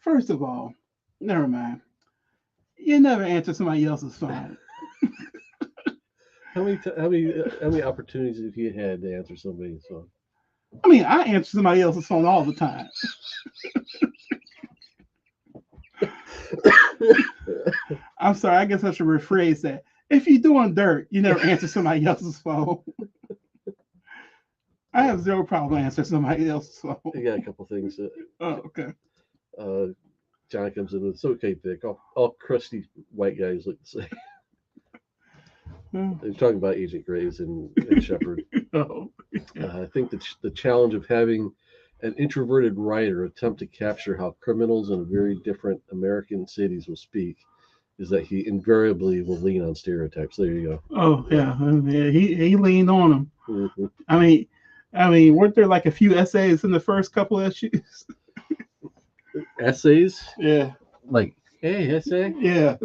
first of all, never mind. You never answer somebody else's phone. How many opportunities have you had to answer somebody's phone? I mean, I answer somebody else's phone all the time. I'm sorry. I guess I should rephrase that. If you're doing dirt, you never answer somebody else's phone. I have zero problem answering somebody else's phone. I got a couple things. Oh, okay. John comes in with, "It's okay, Vic. All crusty white guys look the same." They're talking about Agent Graves and Shepard. Oh, yeah. I think the challenge of having an introverted writer attempt to capture how criminals in very different American cities will speak is that he invariably will lean on stereotypes. There you go. Oh, yeah. He leaned on them. Mm-hmm. I mean, weren't there like a few essays in the first couple of issues? Essays? Yeah. Like, hey, essay? Yeah.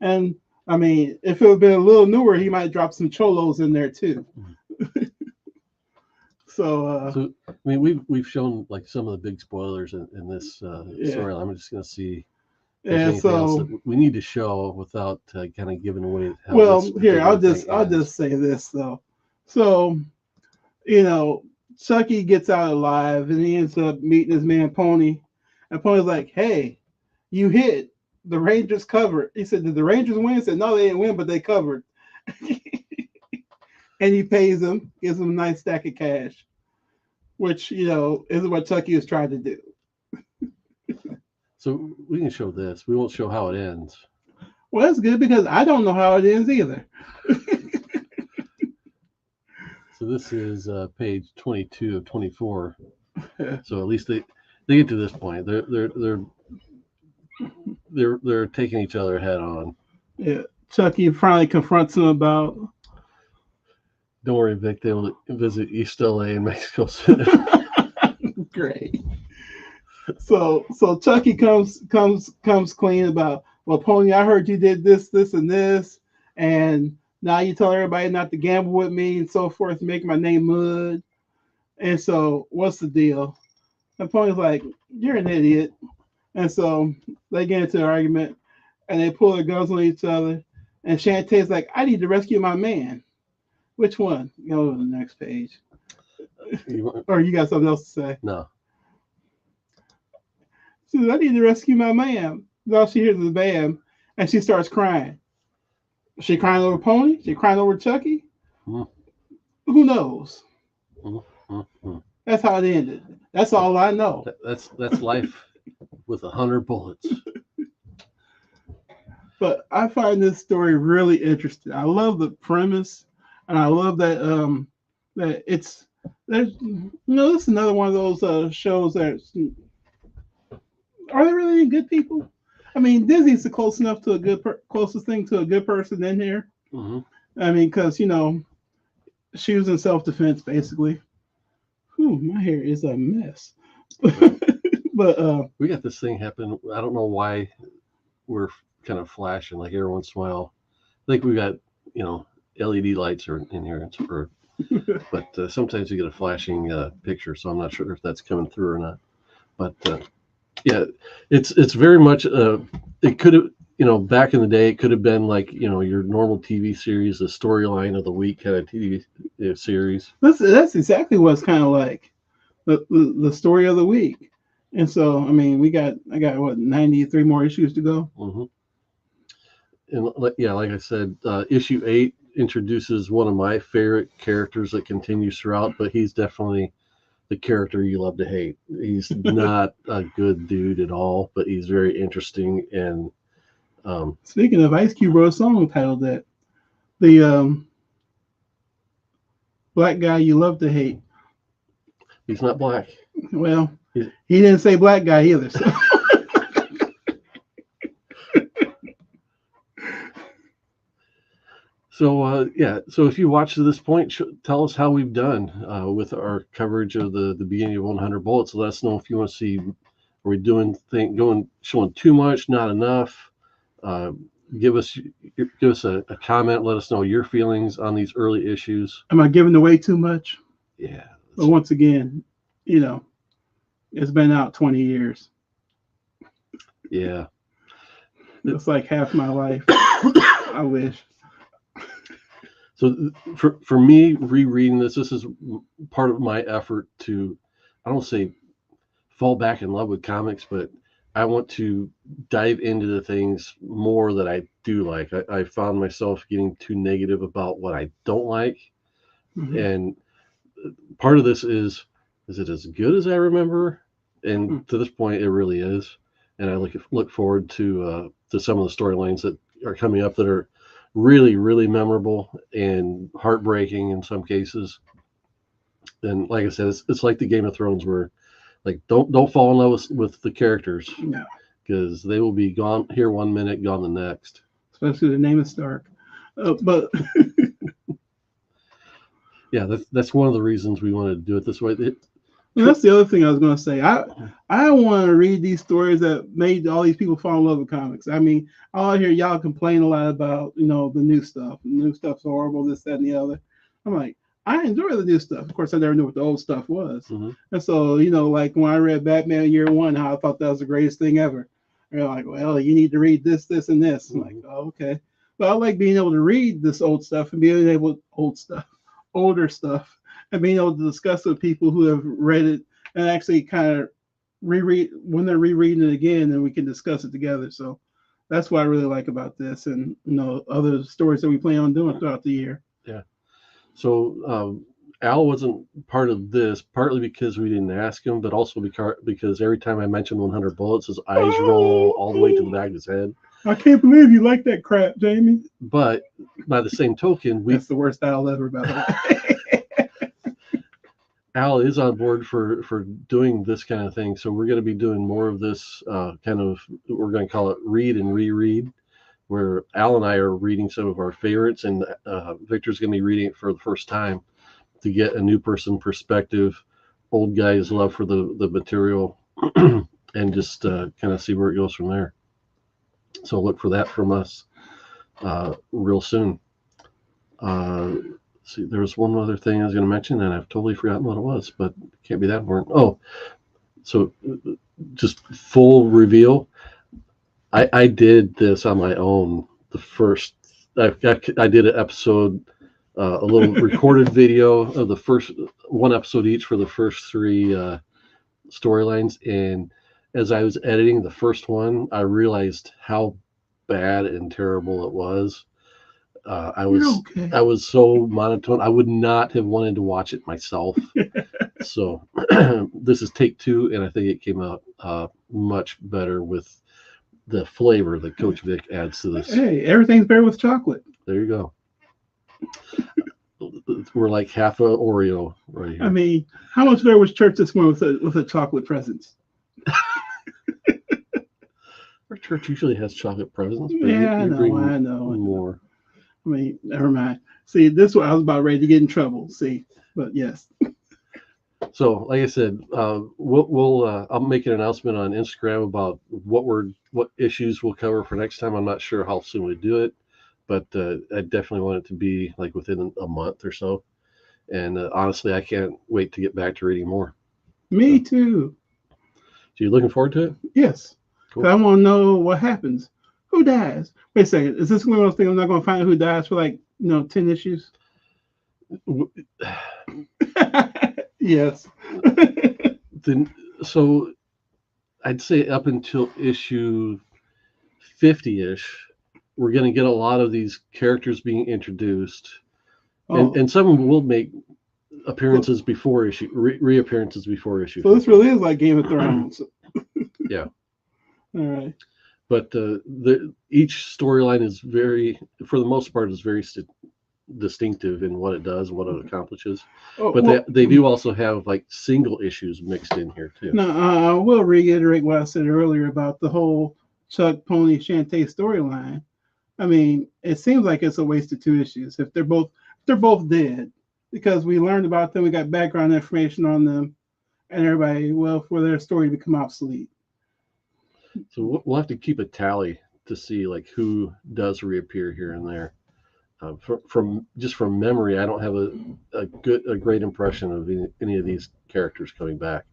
And I mean, if it had been a little newer, he might drop some cholos in there too. So I mean, we've shown like some of the big spoilers in this story. I'm just gonna see. Yeah. So we need to show without kind of giving away. Well, here I'll just say this though. So, Chucky gets out alive and he ends up meeting his man Pony, and Pony's like, "Hey, you hit. The Rangers covered." He said, "Did the Rangers win?" He said, "No, they didn't win, but they covered." And he pays him, gives him a nice stack of cash, which, is what Chucky was trying to do. So we can show this. We won't show how it ends. Well, that's good because I don't know how it ends either. So this is page 22 of 24. So at least they get to this point. They're taking each other head on. Yeah, Chucky finally confronts him about. Don't worry, Vic. They will visit East LA and Mexico City. Great. So Chucky comes clean about, "Well, Pony, I heard you did this, and this, and now you tell everybody not to gamble with me and so forth, make my name mud. And so what's the deal?" And Pony's like, "You're an idiot." And so they get into an argument and they pull their guns on each other. And Shantae's like, "I need to rescue my man." Which one? Go to the next page. Or you got something else to say? No. She says, "I need to rescue my man." All she hears is bam, and she starts crying. Is she crying over Pony? Is she crying over Chucky? Mm-hmm. Who knows? Mm-hmm. That's how it ended. That's all I know. That's life with 100 bullets. But I find this story really interesting. I love the premise, and I love that that it's there's this is another one of those shows that are there really any good people? I mean, Disney's the close enough to a closest thing to a good person in here. Mm-hmm. I mean, because she was in self defense basically. Whew, my hair is a mess. But We got this thing happen. I don't know why we're kind of flashing like every once in a while. I think we got LED lights are in here, but sometimes you get a flashing picture, so I'm not sure if that's coming through or not. But yeah, it's very much it could have back in the day it could have been like your normal TV series, the storyline of the week kind of TV series. that's exactly what it's kind of like, the story of the week. And so, I mean, I got what 93 more issues to go. Mm-hmm. And yeah, like I said, issue 8 introduces one of my favorite characters that continues throughout, but he's definitely the character you love to hate. He's not a good dude at all, but he's very interesting. And Speaking of, Ice Cube wrote a song titled that. The black guy you love to hate. he's not black. Well, he didn't say black guy either. So. So yeah, so if you watched to this point, tell us how we've done with our coverage of the beginning of 100 Bullets. Let us know if you want to see, are we doing showing too much, not enough. Give us a comment. Let us know your feelings on these early issues. Am I giving away too much? Yeah. But once again, it's been out 20 years. Yeah. It's like half my life. I wish. So for me, rereading this is part of my effort to, I don't say fall back in love with comics, but I want to dive into the things more that I do like. I found myself getting too negative about what I don't like. Mm-hmm. And part of this is it as good as I remember? And to this point, it really is. And I look forward to some of the storylines that are coming up that are really, really memorable and heartbreaking in some cases. And like I said, it's like the Game of Thrones, where like don't fall in love with the characters, because they will be gone here one minute, gone the next. Especially the name is Stark. But yeah, that's one of the reasons we wanted to do it this way. That's the other thing I was going to say. I want to read these stories that made all these people fall in love with comics. I mean, I hear y'all complain a lot about, the new stuff. The new stuff's horrible, this, that, and the other. I'm like, I enjoy the new stuff. Of course, I never knew what the old stuff was. Mm-hmm. And so, like when I read Batman Year One, how I thought that was the greatest thing ever. They're like, well, you need to read this, this, and this. I'm like, oh, okay. But I like being able to read this old stuff and being able older stuff. And being able to discuss with people who have read it and actually kind of reread when they're rereading it again, and we can discuss it together. So that's what I really like about this, and other stories that we plan on doing throughout the year. Yeah. So Al wasn't part of this, partly because we didn't ask him, but also because every time I mention 100 Bullets, his eyes roll all the way to the back of his head. I can't believe you like that crap, Jamie. But by the same token, that's the worst Al ever, by the way. Al is on board for doing this kind of thing, so we're going to be doing more of this kind of, we're going to call it read and reread, where Al and I are reading some of our favorites, and Victor's going to be reading it for the first time to get a new person perspective, old guy's love for the material, and just kind of see where it goes from there. So look for that from us real soon. See, there was one other thing I was going to mention, and I've totally forgotten what it was, but it can't be that important. Oh, so just full reveal. I did this on my own. I did an episode, a little recorded video of the first one episode each for the first 3 storylines. And as I was editing the first one, I realized how bad and terrible it was. I was so monotone. I would not have wanted to watch it myself. So this is take 2, and I think it came out much better with the flavor that Coach Vic adds to this. Hey, everything's better with chocolate. There you go. we're like half a Oreo right here. I mean, how much there was church this morning with a chocolate presents? Our church usually has chocolate presents, but Yeah, I you bring know. more. I mean, never mind. See, this one I was about ready to get in trouble. See, but yes. So, like I said, we'll I'll make an announcement on Instagram about what issues we'll cover for next time. I'm not sure how soon we do it, but I definitely want it to be like within a month or so. And honestly, I can't wait to get back to reading more. Me too. So, you looking forward to it? Yes. Cool. I want to know what happens. Who dies? Wait a second. Is this one of those things I'm not going to find out who dies for 10 issues? Yes. Then, so I'd say up until issue 50-ish, we're going to get a lot of these characters being introduced, and some of them will make appearances before issue reappearances before issue. So 50. This really is like Game of Thrones. Yeah. All right. But each storyline is for the most part, is very distinctive in what it does and what it accomplishes. But they do also have like single issues mixed in here too. Now, I will reiterate what I said earlier about the whole Chuck, Pony, Shantae storyline. I mean, it seems like it's a waste of 2 issues if they're both dead, because we learned about them, we got background information on them, and everybody, for their story to become obsolete. So we'll have to keep a tally to see like who does reappear here and there. From memory, I don't have a great impression of any of these characters coming back.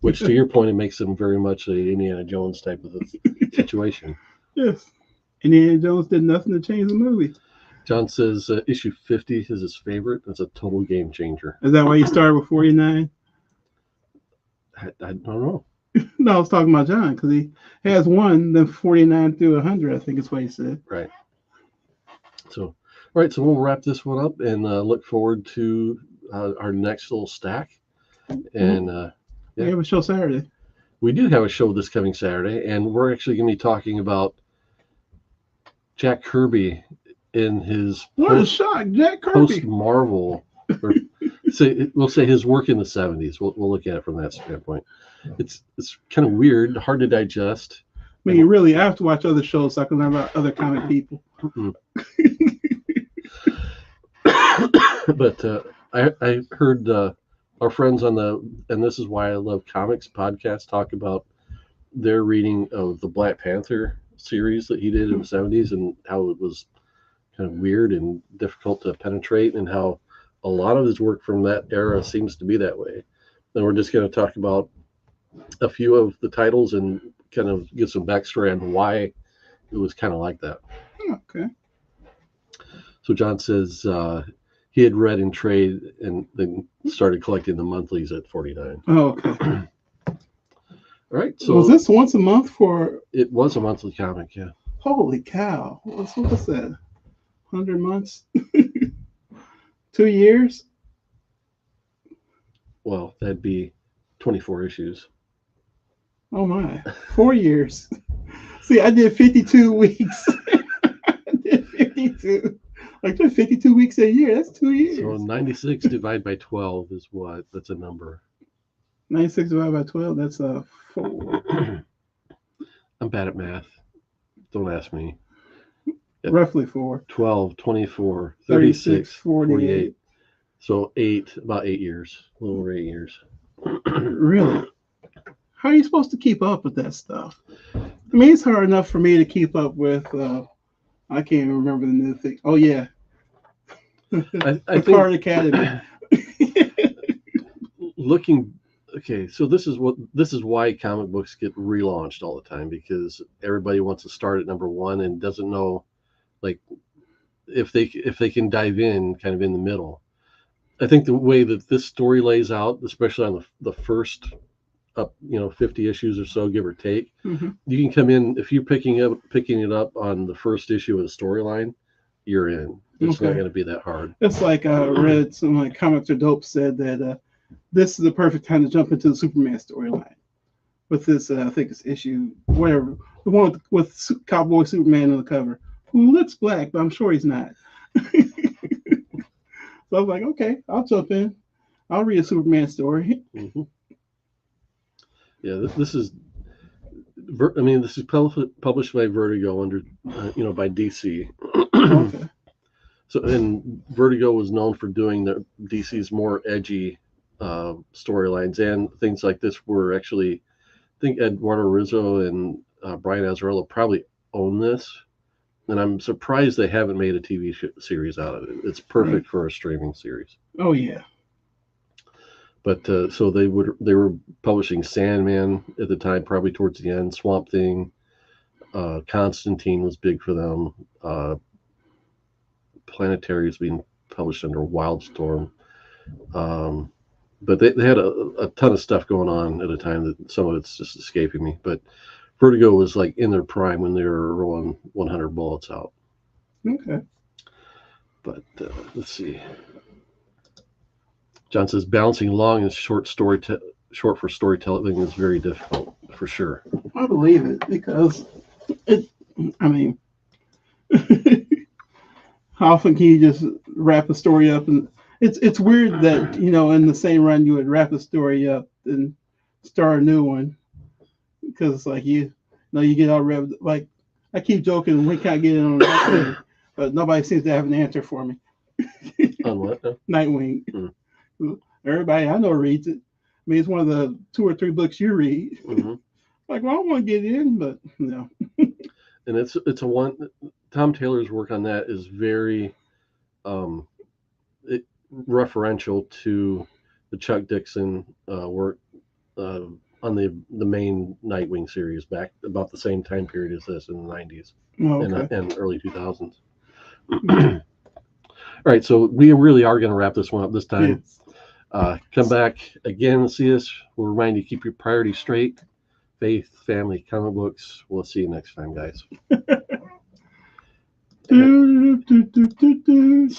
Which, to your point, it makes them very much a Indiana Jones type of a situation. Yes, Indiana Jones did nothing to change the movie. John says issue 50 is his favorite. It's a total game changer. Is that why you started with 49? I don't know. No, I was talking about John because he has one, then 49 through 100, I think is what he said. Right. So, all right, so we'll wrap this one up and look forward to our next little stack. And we have a show Saturday. We do have a show this coming Saturday, and we're actually going to be talking about Jack Kirby in his Jack Kirby post-Marvel. We'll say his work in the 70s. We'll look at it from that standpoint. It's kind of weird, hard to digest. I mean, really, I have to watch other shows so I can learn about other comic people. But I heard our friends on and This Is Why I Love Comics podcast talk about their reading of the Black Panther series that he did in the 70s and how it was kind of weird and difficult to penetrate, and how a lot of his work from that era seems to be that way. And we're just going to talk about a few of the titles and kind of give some backstory on why it was kind of like that. Okay. So John says he had read in trade and then started collecting the monthlies at 49. Oh, okay. All right. So was this once a month for? It was a monthly comic, yeah. Holy cow! What was that? 100 months? 2 years? Well, that'd be 24 issues. Oh my! 4 years. See, I did 52 weeks. I did 52. Like 52 weeks a year. That's 2 years. So 96 divided by 12 is what? That's a number. 96 divided by 12. That's 4. I'm bad at math. Don't ask me. Roughly 4. 12, 24, 36, 48. So about 8 years. A little over 8 years. Really? How are you supposed to keep up with that stuff? I mean, it's hard enough for me to keep up with. I can't even remember the new thing. Oh yeah, I think Card Academy. Okay, so this is why comic books get relaunched all the time, because everybody wants to start at number 1 and doesn't know, like, if they can dive in kind of in the middle. I think the way that this story lays out, especially on the first up 50 issues or so, give or take, Mm-hmm. You can come in if you're picking it up on the first issue of the storyline, you're in. It's not going to be that hard. It's like I read some like Comics Are Dope said that this is the perfect time to jump into the Superman storyline with this. I think it's issue whatever, the one with Cowboy Superman on the cover, who looks black, but I'm sure he's not. So I was like, okay, I'll jump in. I'll read a Superman story. Mm-hmm. Yeah, this is. I mean, this is published by Vertigo under, by DC. Okay. So, and Vertigo was known for doing DC's more edgy storylines, and things like this were actually, I think Eduardo Risso and Brian Azzarello probably own this, and I'm surprised they haven't made a TV series out of it. It's perfect Right. for a streaming series. Oh yeah. But so they were publishing Sandman at the time, probably towards the end. Swamp Thing, Constantine was big for them. Planetary is being published under Wildstorm. Um, but they had a ton of stuff going on at a time that some of it's just escaping me. But Vertigo was like in their prime when they were rolling 100 bullets out. Okay. But let's see. John says balancing long and short short for storytelling is very difficult for sure. I believe it because it. I mean, how often can you just wrap a story up? And it's weird that in the same run you would wrap a story up and start a new one because it's like you get all revved. Like I keep joking, we can't get in on Nightwing, but nobody seems to have an answer for me. On what? No? Nightwing. Everybody I know reads it. I mean, it's one of the 2 or 3 books you read. Mm-hmm. Like, well, I want to get in, but no. And it's a one. Tom Taylor's work on that is very referential to the Chuck Dixon work on the main Nightwing series back about the same time period as this in the 90s and early 2000s. All right, so we really are going to wrap this one up this time. Yes. Come back again and see us. We'll remind you to keep your priorities straight. Faith, family, comic books. We'll see you next time, guys.